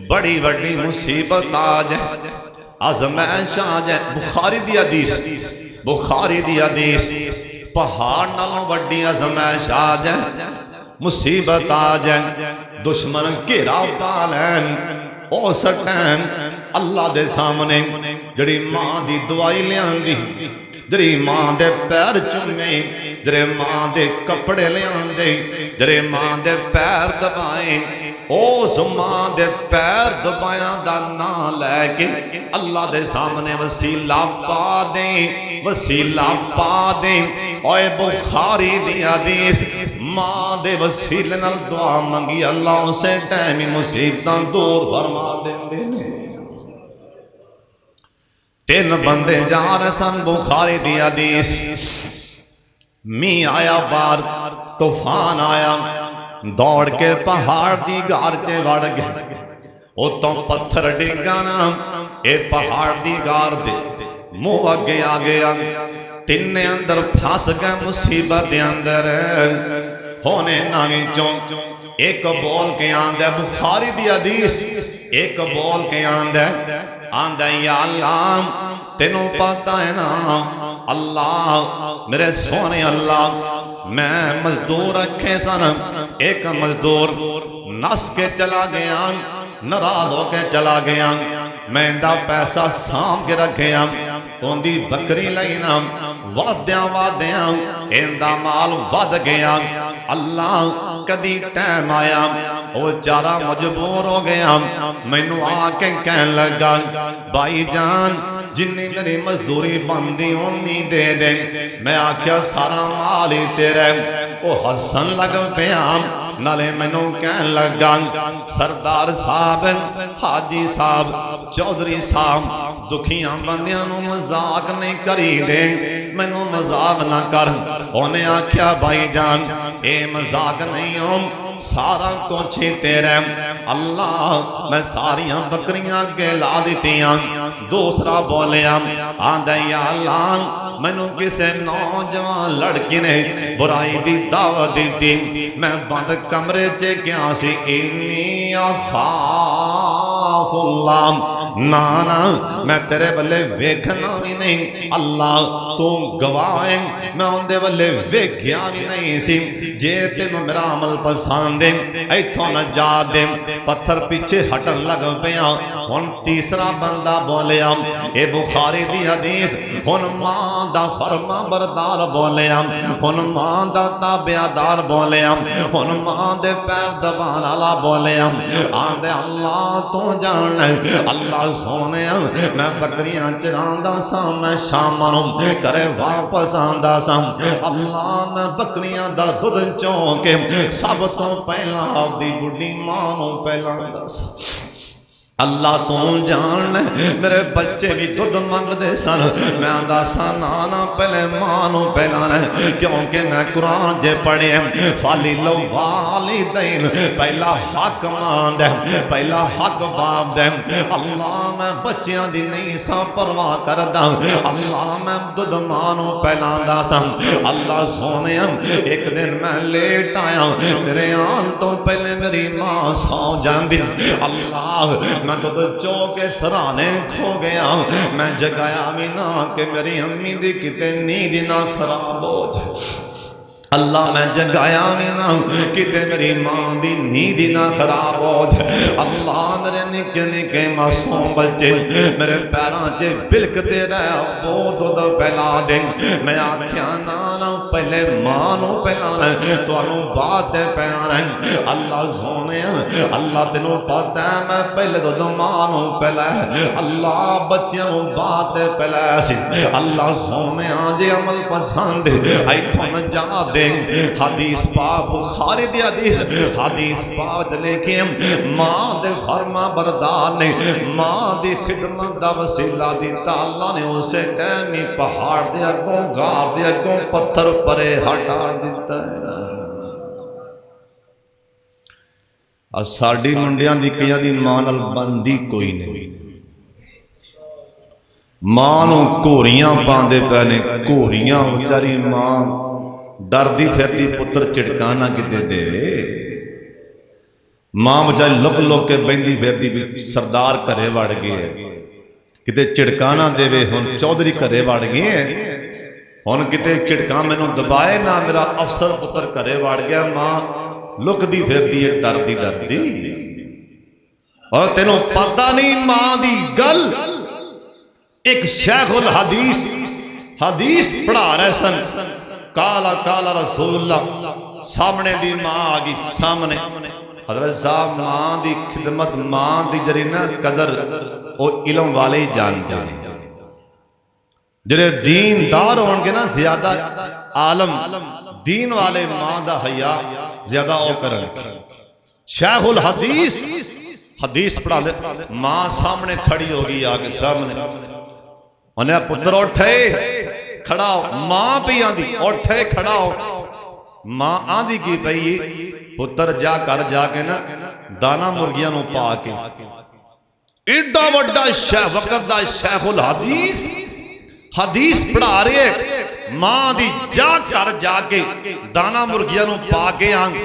بڑی بڑی مصیبت آج ہے آزمائش آج ہے بخاری دی حدیث بخاری دی حدیث پہاڑ نالوں بڑی آزمائش آج ہے مصیبت آج ہے دشمن گھیرا پالین او سٹین اللہ دے سامنے جڑی ماں دی دعائی لیاں دی جڑی ماں دے پیر چمے جڑے ماں دے کپڑے لیاں دے جڑے ماں دے پیر دبائیں اس ماں دے پیر دبایاں دا نا لے کے اللہ دے سامنے وسیلہ پا دیں وسیلہ پا دیں اوے بخاری دی حدیث ماں دے وسیلے نال دعا منگی اللہ اسے ٹائمی مصیبتاں دور فرما دیں نے 3 بندے جا رہے سن بخاری دی حدیث می آیا بار طوفان آیا دوڑ کے پہاڑ دی گار چے وڑ گئے او تو پتھر ڈگانا اے پہاڑ دی گار دے منہ اگے آگے تینے اندر پھاس گئے مصیبت دے اندر ہونے ناوی چون ایک بول کے آندے بخاری دی حدیث ایک بول کے آندے یا اللہ تینوں پتہ ہے نا اللہ میرے سونے اللہ میں مزدور رکھے سن ایک مزدور نس کے چلا گیا ناراض ہو کے چلا گیا میں دا پیسہ سام کے رکھیا کون دی بکری لینا وادیاں ایندہ مال ود گیا اللہ کدی ٹائم آیا وہ چارہ مجبور ہو گیا میں نو آکے کہن لگا بھائی جان جنی میری مزدوری بندی ہونی دے دے میں آکھیا سارا مالی تیرے وہ حسن لگ پیام نالے میں نو کہن لگا سردار صاحب حاجی صاحب چودری صاحب دکھیاں بندیاں نو مزاق نہیں کری دے میں نو مزاق نہ کر انہیں آکھیا بھائی جان اے مزاق نہیں ہوں سارا کوچھی تیرے اللہ میں ساریاں بکریاں کے لا دیتیاں دوسرا بولیا آندہ یا اللہ میں نو کسے نوجوان لڑکی نے برائی دی دعوت دیتی میں بند کمرے چے کیا سی انی اخاف اللہ نانا میں تیرے بلے ویکھنا بھی نہیں اللہ تم گوائیں میں ان دے بلے ویکھیا بھی نہیں سی جے تینوں میرا عمل پسند دے ایتھوں نہ جا دے پتھر پیچھے ہٹن لگ پیا ان تیسرا بندہ بولیا اے بخاری دی حدیث ان ماں دا فرما بردار بولیا ان ماں دا تابعدار بولیا ان ماں دے پیر دبان والا بولیا آندے اللہ تو جان اللہ سونے میں بکریاں چراندہ سا میں شامنوں کرے واپس آندہ سا اللہ میں بکریاں دا دودھ چونکے سب تو پہلا دی بڑی مانوں پہلا آندہ سا اللہ تو جان میرے بچے بھی دودھ منگتے سن میں آندا سا نانا پہلے ماں نو پہلانا کیونکہ میں قرآن جے پڑھے فَلِلُ وَالِدَيْنِ پہلا حق ماں دے پہلا حق باپ دے اللہ میں بچیاں دی نہیں سا پرواہ کردا اللہ میں دودھ ماں نو پہلاندا سا اللہ سونے ایک دن میں لیٹ آیا میرے آن تو پہلے میری ماں سو جاندی اللہ میں تو چوکے سرانے کھو گیا میں جگایا بھی نہ کہ میری امی دی کتے نیند نہ خراب ہو جائے اللہ میں جگایا بھی نہ کتے میری ماں دی نیند نہ خراب ہو جائے اللہ میرے نکے نکے معصوم بچے میرے پیراں چے بلکتے رہے وہ دودھ پہلا دیں میں آکھیا نانا پہلے ماں نو پہلانا تو انہوں باتیں پہلانا اللہ سونے اللہ تینوں پتہ ہے میں پہلے دودھ ماں نو پہلا اللہ بچیاں نو باتیں پہلا سی اللہ سونے آجے عمل پسند آئی تھونا جا دے حدیث پاک بخاری دی حدیث پاک لے کے ماں دے فرما بردار نے ماں دی خدمت دا وسیلہ دی اللہ نے اسے ٹیمی پہاڑ دے اگوں گار دے اگوں پتھر پرے ہٹا دیتا ہے ساڑی منڈیاں دی کیا دی ماں نال بندی کوئی نہیں ماں نو کوریاں باندے پہنے کوریاں بچاری ماں ڈردی پھرتی پتر چڑکانا کتے دے ماں بچاری لک لک کے بہندی پھرتی بھی سردار کرے وڑ گئے کتے چڑکانا دے وے ہون چودری کرے وڑ گئے ہون کتے چڑکان میں نو دبائے نہ میرا افسر پتر کرے وڑ گیا ماں لک دی پھرتی ہے ڈردی ڈردی اور تینوں پتہ نہیں ماں دی گل ایک شیخ الحدیث حدیث پڑھا رہے سن کالا کالا رسول اللہ سامنے دی ماں آگی سامنے حضرت صاحب ماں دی خدمت ماں دی جرینا قدر او علم والے ہی جانتے ہیں جرے دین دار ہونگے نا زیادہ عالم دین والے ماں دا حیاء زیادہ او کرن شیخ الحدیث حدیث پڑھا لے ماں سامنے کھڑی ہوگی آگے سامنے انہیں پتر اٹھے کھڑا ہو ماں بھی آن دی اٹھے کھڑا ہو ماں آن دی کی پئی پتر جا کر جا کے نا دانا مرگیاں نو پا کے ایڈا وڈا وقت دا شیخ الحدیث حدیث پڑھا رہے ماں دی جا کر جا کے دانا مرگیاں نو پا کے آن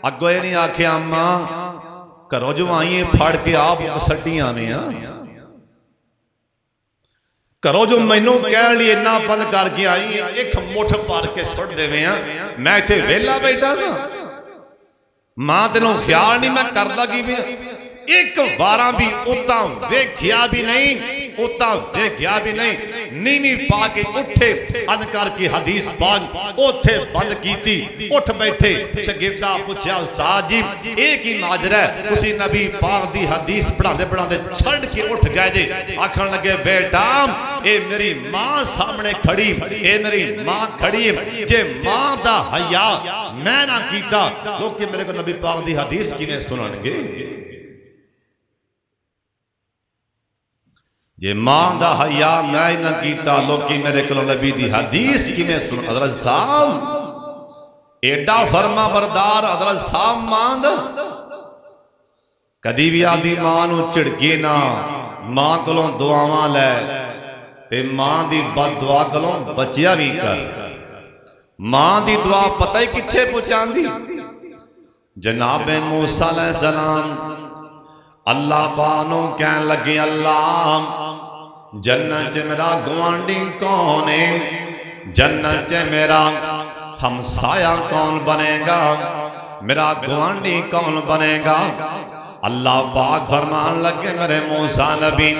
اگوئے نہیں آکھے ماں کرو جو آئیے پھاڑ کے آپ سٹیاں میں کرو جو مینوں کہہ لیے نہ بند کر کے آئی ایک موٹھ پار کے سٹ دے میں میں تے ویلا بیٹھا سا ماں تینوں خیال نہیں میں کردہ کی بھی ایک بارہ بھی اتا ویکھیا بھی نہیں اتا ویکھیا بھی نہیں نیمی پا کے اٹھے انکار کی حدیث پاک اٹھے بند کیتی اٹھ بیٹھے شگردہ پوچھا استاد جی ایک ہی ماجرہ ہے اسی نبی پاک دی حدیث پڑھا دے چھڑ کے اٹھ گئے جے آکھن لگے بیٹا اے میری ماں سامنے کھڑی اے میری ماں کھڑی جے ماں دا حیاء میں نہ کیتا لوگ کہ میرے کو نبی پاک دی حدیث کی میں سنن گے جے ماں دا حیاء میں نہ کیتا لوگ کی میرے کلو نبی دی حدیث کی میں سن حضرت صاحب ایڈا فرما بردار حضرت صاحب ماں دا کدی بھی آدھی ماں نو چڑکی نا ماں کلوں دعاواں لے تے ماں دی بد دعا کلوں بچیا بھی کر ماں دی دعا پتہ ہی کتھے پہنچان دی جناب موسیٰ علیہ السلام اللہ پانوں کہن لگے اللہ جنت میرا گوانڈی کون ہے جنت میرا ہمسایہ کون بنے گا میرا گوانڈی کون بنے گا اللہ پاک فرمان لگے میرے موسیٰ نبی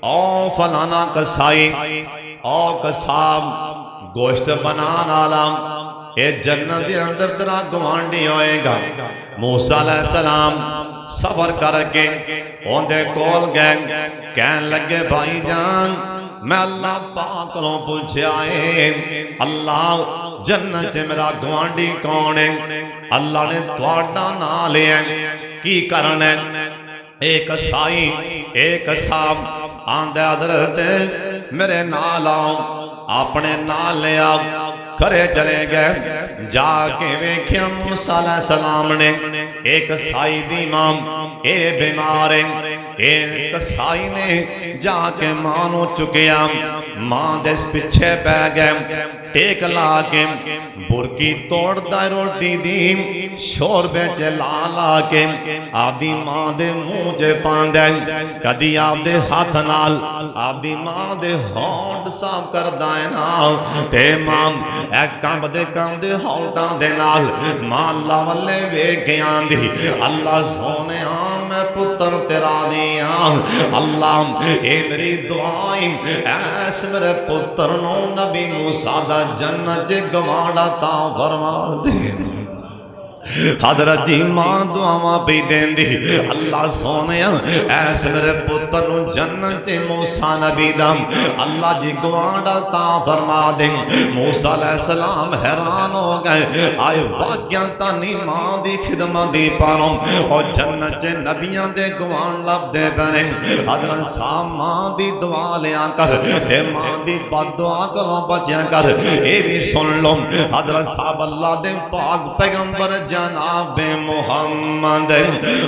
او فلانا کسائی او کساب گوشت بنانا لام اے جنت دے اندر ترا گوانڈی ہوئے گا موسیٰ علیہ السلام سفر کر کے اوندے کول گئے کہن لگے بھائی جان میں اللہ پاک لوں پوچھے آئے اللہ جنت میرا گوانڈی کون ہے اللہ نے توڑا نہ لے کی کرنے ایک سائی ایک صاحب آندے حضرت میرے نال آؤ اپنے نال لے آؤ کرے چلے گئے جا کے ویکھیا موسیٰ علیہ السلام نے ایک سائی دی ماں اے بیمار ایک سائی نے جا کے ماں نو چکیا ماں دس پیچھے پہ گئے ٹیک لا کے برکی توڑ دا روٹی دی شور بیچ لا لا کے آپ دی ماں دے منہ جے پاندے کدی آپ دے ہاتھ نال آپ دی ماں دے ہونٹ صاف کر دائیں نال تے ماں ایک کام دے ہونٹاں دے نال ماں اللہ والے وے گیاں دی اللہ سونے میں پتر تیرا دیا اللہ اے میری دعائیں ایس میرے پتر نو نبی موسیٰ دا جنت گواڑا تا فرما دے حضرت جی ماں دعاواں پی دین دی اللہ سونے ایس میرے پتر نو جنت موسیٰ نبی دا اللہ جی گواڑا تا فرما دے موسیٰ علیہ السلام حیران ہو گئے آئے واقعہ تانی ماں دی خدمت دی پاروں اور جنت نبیاں دے گوان لب دے بنے حضرت صاحب ماں دی دعا لیا کر تے ماں دی بد دعا کرو بچیا کر اے بھی سن لو حضرت صاحب اللہ دے پاک پیغمبر جناب محمد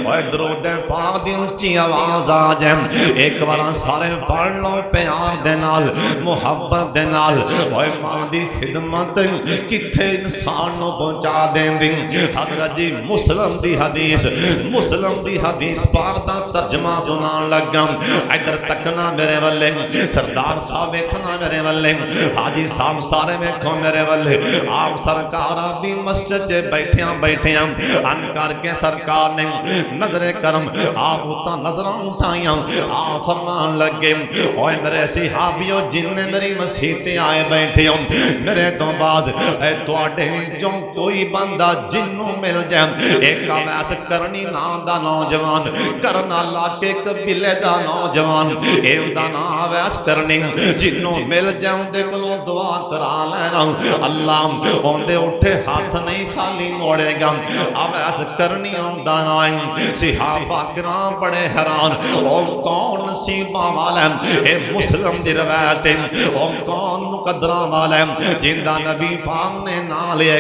اور درود پاک دی اونچی آواز آ جائے ایک بار سارے پڑھ لو پیار دے نال محبت دے نال اور ماں دی خدمت کتھے انسان نو پہنچا دین دی حضرت جی مسلم دی حدیث پاک دا ترجمہ سنان لگا ادھر تکنا میرے والے سردار صاحب ویکھنا میرے والے حاجی صاحب سارے ویکھو میرے والے آپ سرکار دی مسجد چ بیٹھے ان کر کے سرکار نے نظر کرم آپ اتا نظراں اٹھائیاں آپ فرمان لگے اوے میرے صحابیو جن نے میری مسیح تے آئے بیٹھے ہوں میرے تو بعد اے تواڈے وچوں کوئی بندہ جنوں مل جائے ایک اویس کرنی نام دا نوجوان کرنا لاکے قبیلے دا نوجوان اے دا نام اویس کرنی جنوں مل جاؤں دے کولوں دعا کرا لینا اللہ اوندے اٹھے ہاتھ نہیں خالی موڑے گا اویس کرنی دا نام صحابہ کرام بڑے حیران او کون نصیباں والا اے مسلم دی روایت او کون مقدراں والا جن دا نبی پاک نے نام لے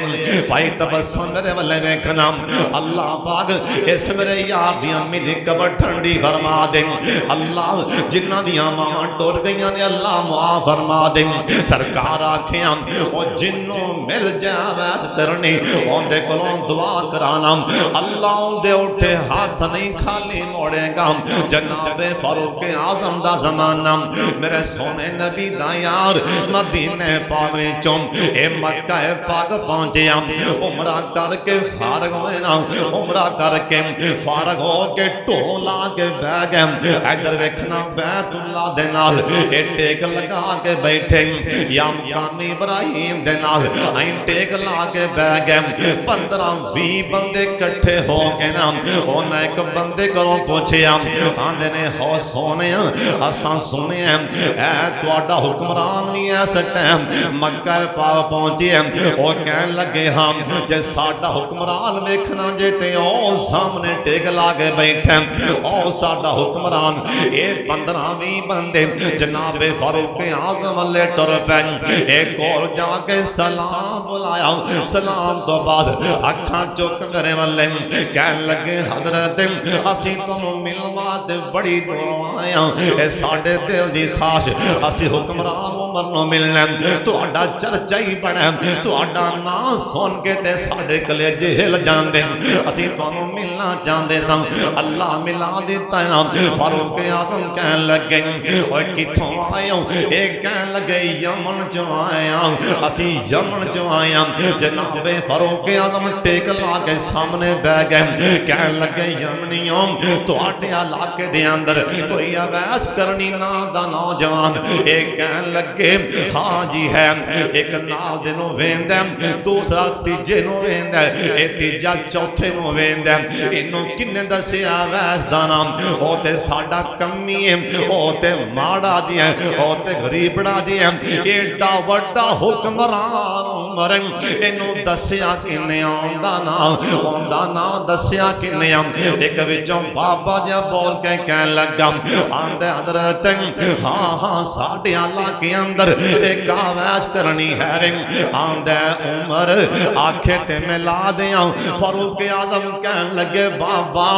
بھائی تبسم میرے والے ویکھنا اللہ پاک اس میرے یار دی امی دی قبر ٹھنڈی فرما دے اللہ جنہ دیاں ماں ٹر گئیاں نے اللہ معاف فرما دے سرکار آکھیاں او جنوں مل جا ویس کرنی اون دے کولوں دعا کرانا اللہ اون دے اٹھے ہاتھ نہیں خالی موڑے گا جناب فاروق اعظم دا زمانہ میرے سونے نبی دا یار مدینہ پاک وچوں اے مکہ پاک پہنچیا عمرہ کر کے فارغ ہوئے نا عمرہ کر کے فارغ ہو کے ٹولا کے بہ گئے ادھر ویکھنا بیت اللہ دے نال اے ٹیک لگا کے بیٹھے یا مقام ابراہیم دے نال این ٹیک لا کے بہ گئے 15-20 بندے کٹھے ہو کے نا انہاں ایک بندے کروں پوچھیا آندے نے ہو سونے اساں سنے اے تواڈا حکمران وی اس ٹائم مکہ پاک پہنچے او کہن لگے ہم جے ساڈا حکمران ویکھنا جے تے او سامنے ٹیک لا کے بیٹھے او ساڈا حکمران اے 15-20 بندے جناب فاروق اعظم والے ٹر پے ایک اور جا کے سلام بلایا سلام تو بعد اکھاں چوک میرے والے کہن لگے حضرت اسی تانوں ملوا تے بڑی دعا آیا اے ساڈے دل دی خواہش اسی حکمران عمر نو ملنا تہاڈا چرچا ہی بڑا تہاڈا نام سن کے تے ساڈے کلیجے ہل جاندے اسی تانوں ملنا چاہندے سن اللہ ملا دیتا ہے فاروق اعظم کہن لگے اوے کتھوں آئے ہو اے کہن لگے یمن چوں آیا اسی یمن چوں آیا جناب فاروق اعظم ٹیک لا کے سامنے بیٹھ گئے کہن لگے یمنیوں تواڈے علاقے دے اندر کوئی اویس کرنی نام دا نوجوان اے کہن لگے ہاں جی ہے ایک نال دے نو ویندا دوسرا تیجے نو ویندا اے تیجا چوتھے نو ویندا اینو کنے دسیا اویس دا نام او تے ساڈا کمی ہے او تے ماڑا جی ہے او تے غریبڑا جی ہے ایڈا وڈا حکمران عمر اینو دسیا کنے آندا نا اوندا نا دسیا کنے ایک وچوں بابا جا بول کے کہن لگا آندے حضرت ہاں ساڈے علاقے اندر ایک آویز کرنی ہے آندے عمر آکھے تے ملا دیاں فاروق اعظم کہن لگے بابا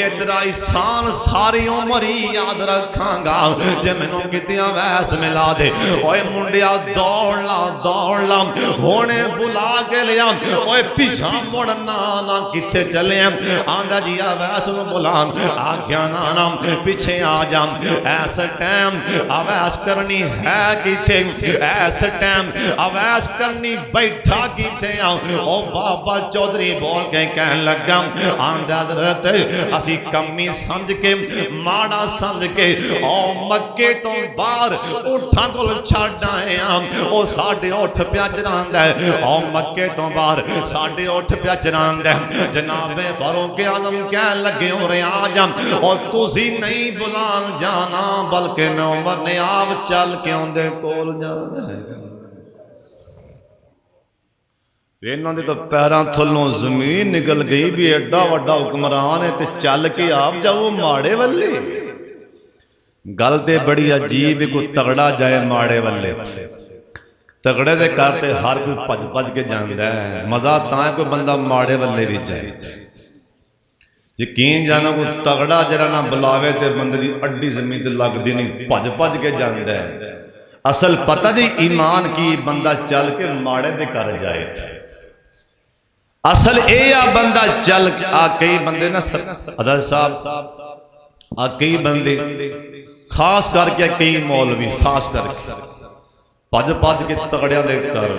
اترا احسان ساری عمر ہی یاد رکھاں گا جے مینوں کتے آویز ملا دے اوے منڈیا دوڑ لا ہونے بلا کے لیا اوے پیچھا مڑنا نہ کتے چلے آندا جی آویز بلان آگیا نانا پیچھے آ جا ایسا ٹائم آویز کرنی ہے کتے ایسا ٹائم آویز کرنی بیٹھا کتے او بابا چودھری بول کے کہن لگا آندہ حضرت اسی کمی سمجھ کے ماڑا سمجھ کے او مکے تو باہر اٹھا کل چھڑ جائیں او ساڑھے اٹھ پیا جراند ہے او مکے تو باہر ساڑھے اٹھ پیا جراند ہے جناب فاروق اعظم کہن لگے ہو رہے آجم اور تُسی نہیں بلان جانا بلکہ میں عمر نے آپ چل کے اندے کول جانا ہے انہوں نے تو پیران تھلوں زمین نکل گئی بھی ایڈا وڈا حکمران ہے تے چل کے آپ جاؤ ماڑے والے گلتے بڑی عجیب کو تگڑا جائے ماڑے والے تگڑے دے کرتے ہر کوئی پج کے جاندہ ہے مزہ تائیں کوئی بندہ ماڑے والے بھی جائے یقین جانا کو تگڑا جرا نہ بلاوے تے بندے دی اڈی زمین تے لگ دی نہیں پج کے جاندہ ہے اصل پتہ جی ایمان کی بندہ چل کے ماڑے دے کر جائے تھے اصل اے بندہ چل کئی بندے نا حضرت صاحب کئی بندے خاص کر کے کئی مولوی خاص کر کے پج کے تگڑیاں دے کر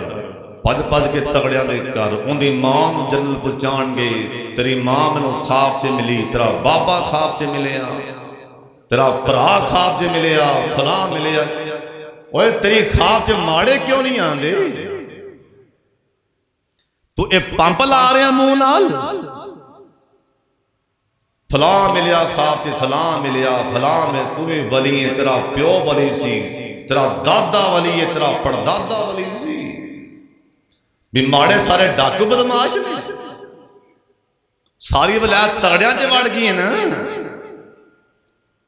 پج کے تگڑیاں دے کر ان دی ماں جنت پہنچان گئے تیری ماں میں خواب سے ملی تیرا بابا خواب سے ملیا تیرا پرا خواب سے ملیا فلاں ملیا اوہ تیری خواب سے ماڑے کیوں نہیں آندے تو اے پمپ لا رہے ہیں منہ نال فلاں ملیا خواب سے فلاں ملیا فلاں میں تمہیں ولی ہے تیرا پیو ولی سی تیرا دادا ولی ہے تیرا پردادا ولی سی بھی ماڑے سارے ڈاکو بدماش نے ساری ولایت تگڑیاں جے وڑ گئی ہیں نا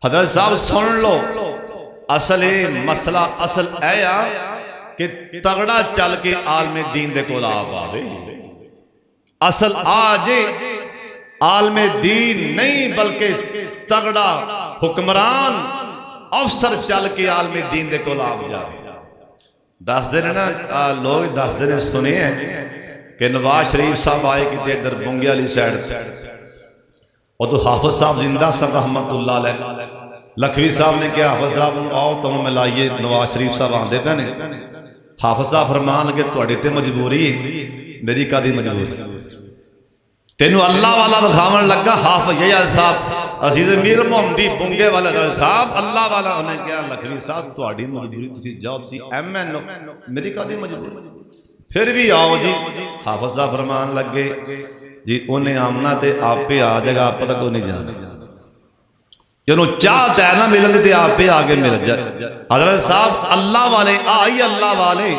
حضرت صاحب سن لو اصل مسئلہ اصل ایا کہ تگڑا چل کے عالم دین دے کو آپ آوے اصل آجے عالم دین نہیں بلکہ تگڑا حکمران افسر چل کے عالم دین دے کو آپ جاوے دس دن نا لوگ دس دن سنے ہیں کہ نواز شریف صاحب آئے کہ تے در بنگی علی سیڈ اور تو حافظ صاحب زندہ سر رحمت اللہ علیہ لکھوی صاحب نے کہا حافظ صاحب آؤ تمہیں ملائیے نواز شریف صاحب آندے پہنے حافظ صاحب فرمان لگے توڑی تے مجبوری میری کا دی مجبوری تینو اللہ والا بخامن لگا حافظ یہ صاحب عزیز میر محمدی بنگے والا صاحب اللہ والا انہیں کہا لکھوی صاحب توڑی مجبوری تسی جاؤ تسی ایم این میری کا دی مجبوری پھر بھی آؤ جی حافظ صاحب فرمان لگے جی انہیں آمنا تے آپ پہ آ جائے گا آپ پتہ کو نہیں جانا جنہوں چاہتا ہے نا ملنے تے آپ پہ آگے مل جائے حضرت صاحب اللہ والے آئی اللہ والے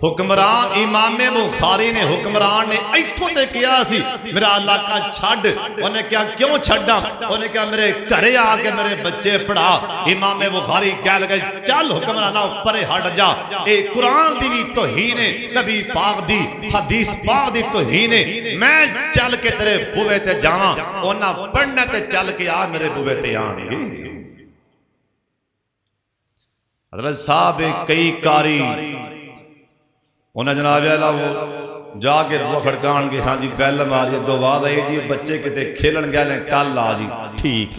حکمران امام بخاری نے حکمران نے ایتھوں نے کیا سی میرا علاقہ چھڑ انہیں کیا کیوں چھڑا انہیں کیا میرے گھرے آکے میرے بچے پڑھا امام بخاری کہہ لگے چل حکمرانہ پرے ہٹ جا اے قرآن دی بھی توہین ہے نبی پاک دی حدیث پاک دی توہین ہے میں چل کے تیرے بوے تے جاواں انہاں پڑھنے تے چل کے آ میرے بوے تے آن گے حضرت صاحب کئی کاری انہیں جناب اللہ وہ جا کے وہ کھڑکان گے ہاں جی بیل ماری دو بعد آئی جی بچے کتے کھیلن گیا لیں کل آ جی ٹھیک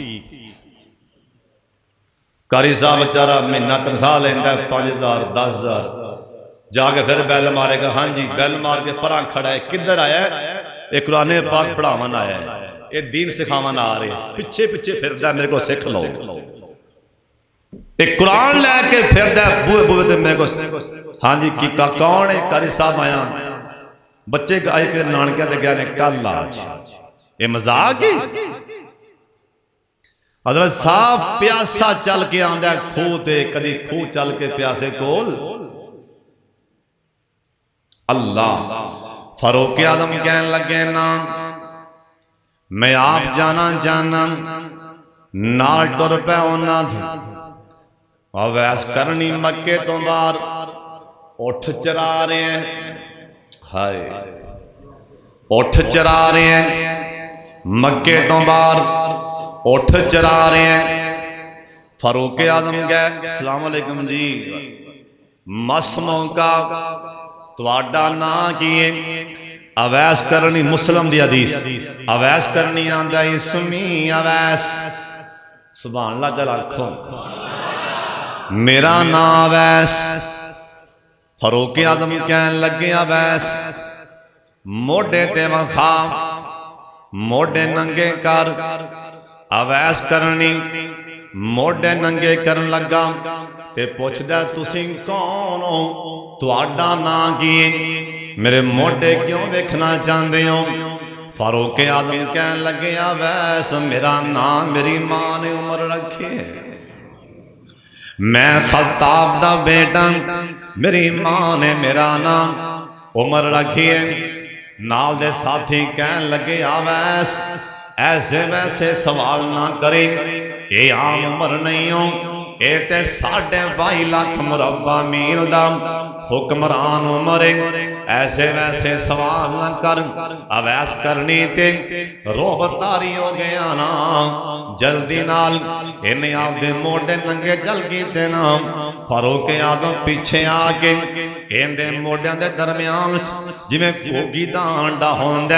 کاری صاحب بچارہ مہینہ تنخواہ لیندہ ہے 5,000 10,000 جا کے پھر بیل مارے گا ہاں جی بیل مار کے پران کھڑا ہے کدھر آیا ہے ایک قرآن پاک پڑھاون آیا ہے ایک دین سکھاون آ رہے پچھے پچھے پھر میرے کو سکھ لو ایک قرآن لے کے پھر دے بوئے بوئے دے میرے کو ہاں جی کی کون ہے کاری صاحب آیا بچے آئے کہ نانکیاں دے گیا نے کل آج یہ مزاق ہی حضرت صاحب پیاسا چل کے آندہ ہے کھو دے کدی کھو چل کے پیاسے کول اللہ فاروق اعظم کہنے لگے نا میں آپ جانا جانا نال ٹر پہ ہونا تھا اویس کرنی مکے تو باہر اٹھ چرا رہے ہیں ہائے اٹھ چرا رہے ہیں مکے تو باہر اٹھ چرا رہے ہیں فاروق اعظم گئے السلام علیکم جی مس موقع تواڈا نا کیے اویس کرنی مسلم دی حدیث اویس کرنی آندہ اسمی اویس سبحان اللہ جل آکھو میرا نا اویس فاروق اعظم کہنے لگے اویس موڈے تے وخا موڈے ننگے کر اویس کرنی موڈے ننگے کرن لگا تے پوچھ دے تسی کون ہو تواڈا نا کیے میرے موڈے کیوں ویکھنا چاہندے ہو فاروق اعظم کہنے لگے اویس میرا نام میری ماں نے عمر رکھے میں خطاب دا بیٹا میری ماں نے میرا نام عمر رکھے نال دے ساتھی کہنے لگے اویس ایسے ویسے سوال نہ کریں اے عام عمر نہیں ہوں اے تے 22.5 لاکھ مربع میل دا حکمران عمر ایسے ویسے سوال نہ کر اویس کرنی تے روب تاری ہو گیا نا جلدی نال انہیں آپ دے موڈے ننگے جلگی تے نا فاروق اعظم پیچھے آگے ان دے موڈیاں دے درمیان جی میں کوگی دا آنڈا ہوندے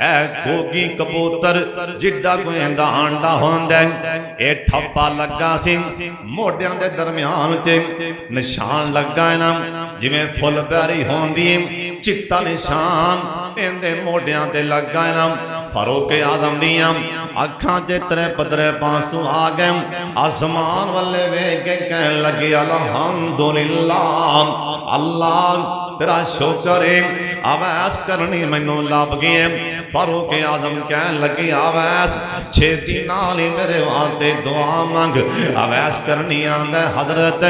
اے کوگی کبوتر جڈا کوئی دا آنڈا ہوندے اے ٹھپا لگا سی موڈیاں دے درمیان تے نشان لگا ہے نا جی میں پھل پیاری ہوندی چٹا نشان ان دے موڈیاں تے لگا ہے نا فاروق اعظم دیاں اکھاں تے ترے پترے پاسوں آگئے آسمان والے وے کے کہنے لگی الحمدللہ اللہ تیرا شکر ہے اویس کرنی مینوں لب گئے فاروق اعظم کہنے لگی اویس چھتی نالی میرے واسطے دعا مانگ اویس کرنی آندے حضرت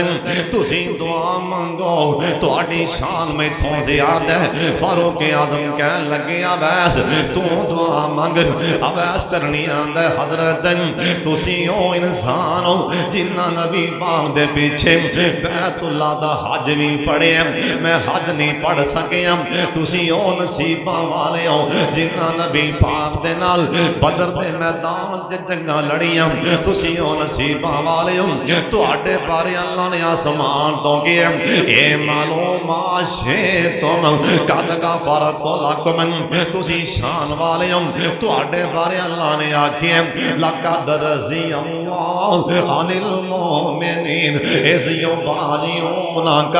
تسی دعا مانگو تہاڈی شان میں تھوں زیادہ فاروق اعظم کہنے لگی اویس تو دعا مانگ اویس کرنی آندے حضرت تسی او انسان ہو جنہ نبی پاک دے پیچھے بیت اللہ دا حج بھی پڑھے میں حج نہیں پڑھ سکے تسی او نصیباں والے ہو جنہ نبی پاک دے نال بدر دے میدان تے جنگاں لڑیاں تسی او نصیباں والے ہو تواڈے بارے اللہ نے آسمان تو کیا اے معلوم تم قد غفرت لکم تسی شان والے ہو تواڈے بارے اللہ نے آکھیا لقد رضی اللہ عن المؤمنین اذ یبایعونک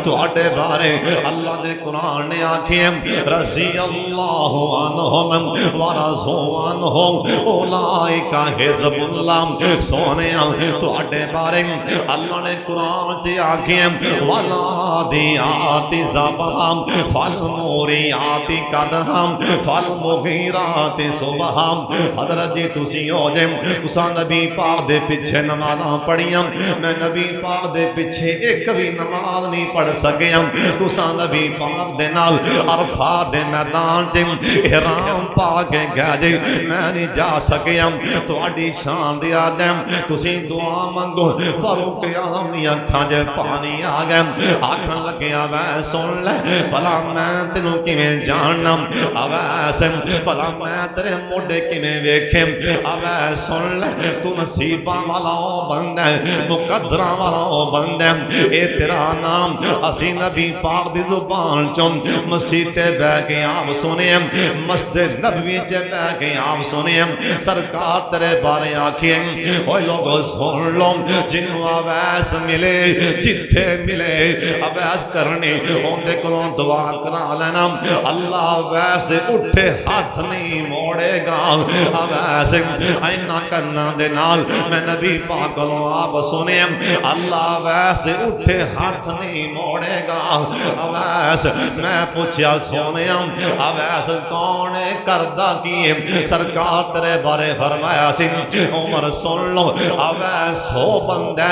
تواڈے بارے اللہ دے قرآن نے آکھیا رضی اللہ عنہم ورضوا عنہم اولئک حزب اللہ سونے تواڈے بارے اللہ نے قرآن تے آکھیا والعادیات ضبحا فالموریات قدحا فالمغیرات صبحا حضرت جی تسی ہو جے تساں نبی پاک دے پیچھے نمازاں پڑھیاں میں نبی پاک دے پیچھے ایک بھی نماز نہیں پڑھ سکیا تساں نبی پاک دے نال عرفات دے میدان تے احرام پا کے گیا جے میں نہیں جا سکیا تواڈی شان دی آدم تسی دعا منگو فاروق اعظم دی اکھاں جے پانی آ گیا آکھن لگیا میں سن لے بھلا میں تینوں کیویں جاننا اویس بھلا میں تیرے موڈے کیویں ویکھے اویس سن لے تو نصیباں والا بندہ مقدراں والا بندہ اے تیرا نام اسی نبی پاک دی زبان چوں مسجد تے بیٹھ کے آپ سنے مسجد نبوی تے بیٹھ کے آپ سنے سرکار تیرے بارے آکھے اوے لوگو سن لو جنوں اویس ملے جتھے ملے اویس کرنے اوندے کولوں دعا کرا لینا اللہ اویس دے اٹھے ہاتھ نہیں موڑے گا اویس اینا کرنا دے نال میں نبی پاک کولوں آپ سنے اللہ اویس دے اٹھے ہاتھ نہیں موڑے گا اویس میں پوچھیا سونیا اویس کون ہے کردا کی ہے سرکار تیرے بارے فرمایا سی عمر سن لو اویس ہو بندہ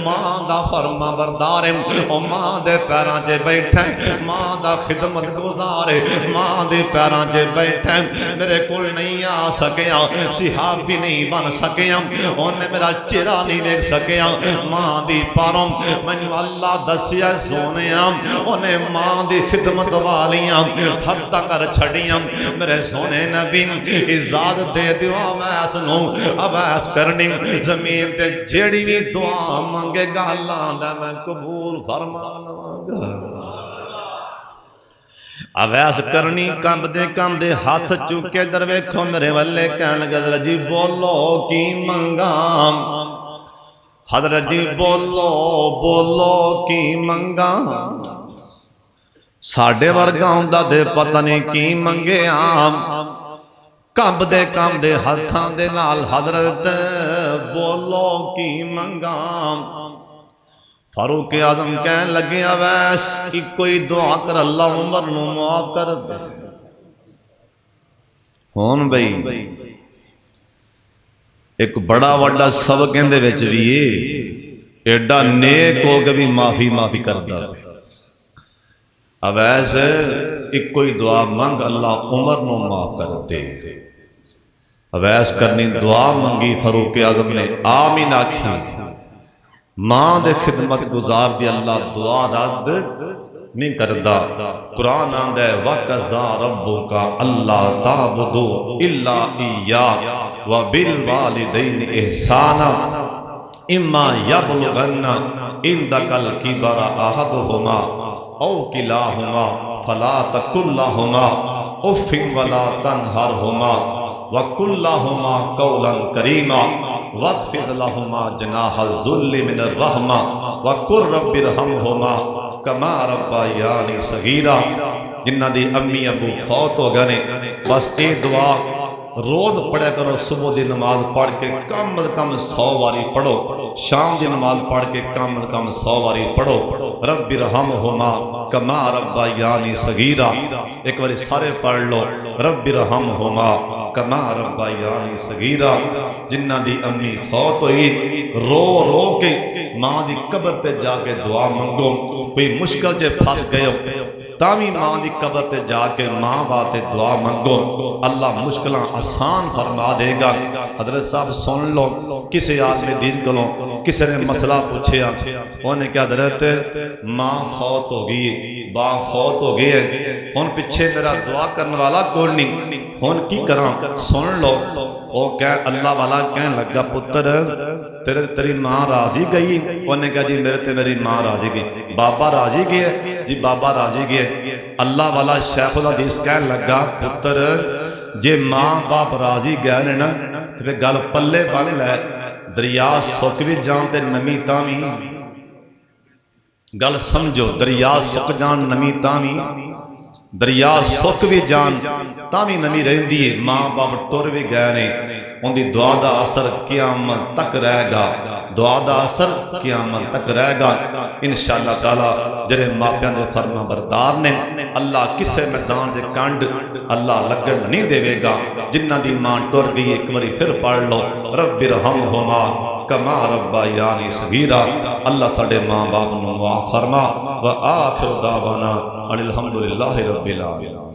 ماں دا فرما بردار او ماں دے پیراں تے بیٹھا ماں دا خدمت گزار ماں دے پیراں تے بیٹھا میرے کول نہیں آ سکیا صحابی نہیں بن سکیا اونے میرا چہرہ نہیں دیکھ سکیا ماں دی پاروں مینوں اللہ دسیا سونیا اونے ماں دی خدمت والیاں حد کر چھڑیاں میرے سونے نبی اجازت دے دیو اویس نو اویس کرنی زمین تے جیڑی بھی دعا منگے گا اللہ دا میں قبول فرما لواں گا اویس کرنی کم دے ہاتھ چکے در ویکھو میرے والے کہن لگا حضرت جی بولو کی منگا حضرت جی بولو کی منگا ساڑھے ورگاؤں دا دے پتہ نہیں کی منگے کم دے ہاتھاں دے نال حضرت بولو کی منگا فاروق اعظم کہنے لگے اویس ایک کوئی دعا کر اللہ عمر نو معاف کر دے ہون بھئی ایک بڑا وڈا سبق اندے وچ بھی ایڈا نیک ہو کے بھی معافی کردا اویس ایک کوئی دعا منگ اللہ عمر نو معاف کر دے اویس کرنی دعا منگی فاروق اعظم نے آمین آکھی ماں دے خدمت گزار دی اللہ دعا رد نہیں کردا قرآن آندہ ہے وَقَضَى رَبُّكَ أَلَّا تَعْبُدُوا إِلَّا إِيَّاهُ وَبِالْوَالِدَيْنِ إِحْسَانًا إِمَّا يَبْلُغَنَّ عِندَكَ الْكِبَرَ أَحَدُهُمَا أَوْ كِلَاهُمَا فَلَا تَقُل لَّهُمَا أُفٍّ وَلَا تَنْهَرْهُمَا وَقُل لَّهُمَا قَوْلًا كَرِيمًا واخفض لهما جناح الذل من الرحمة وقل رب ارحمهما كما ربياني صغيرا جنہ دی امی ابو فوت ہو گئے بس اے دعا روز پڑھے کرو صبح دی نماز پڑھ کے کم از کم 100 باری پڑھو شام دی نماز پڑھ کے کم از کم 100 باری پڑھو رب ارحمہما کما ربیانی صغیرا ایک باری سارے پڑھ لو رب ارحمہما کما ربیانی صغیرا جنہ دی امی فوت ہوئی رو کے ماں دی قبر تے جا کے دعا منگو کوئی مشکل جے پھنس گئے تامی ماں دی قبر تے جا کے ماں باتے دعا منگو اللہ مشکلہ آسان فرما دے گا حضرت صاحب سن لو کسی آدمی دین کو لو کسی نے مسئلہ پوچھے انہیں کیا حضرت ماں فوت ہو گئی باں فوت ہو گئی ہے ان پیچھے میرا دعا کرنے والا کوئی نہیں ان کی کرام سن لو وہ کہہ اللہ والا کہنے لگا پتر تیری ماں راضی گئی انہیں کہا جی میرے تے میری ماں راضی گئی بابا راضی گئے جی بابا راضی گئے اللہ والا شیخ الحدیث کہنے لگا پتر جے ماں باپ راضی گئے نا تو گل پلے بن لے دریا سک بھی جان تے نمی تامی گل سمجھو دریا سک جان نمی تامی دریا سک بھی جان تامی نمی رہن دیئے ماں باپ ٹور بھی گئے نے ان دی دعا دا اثر قیامت تک رہے گا دعا دا اثر قیامت تک رہے گا انشاءاللہ تعالی جرے ماپیاں دے فرما بردار نے اللہ کسے میدان سے کانڈ اللہ لگن نہیں دے گا جنہ دی ماں ٹور گئی ایک باری پھر پڑھ لو رب ارحمہما کما ربیانی صغیرا اللہ ساڑھے ماں باپ نو معاف فرما وآخر دعوانا الحمدللہ رب العالمین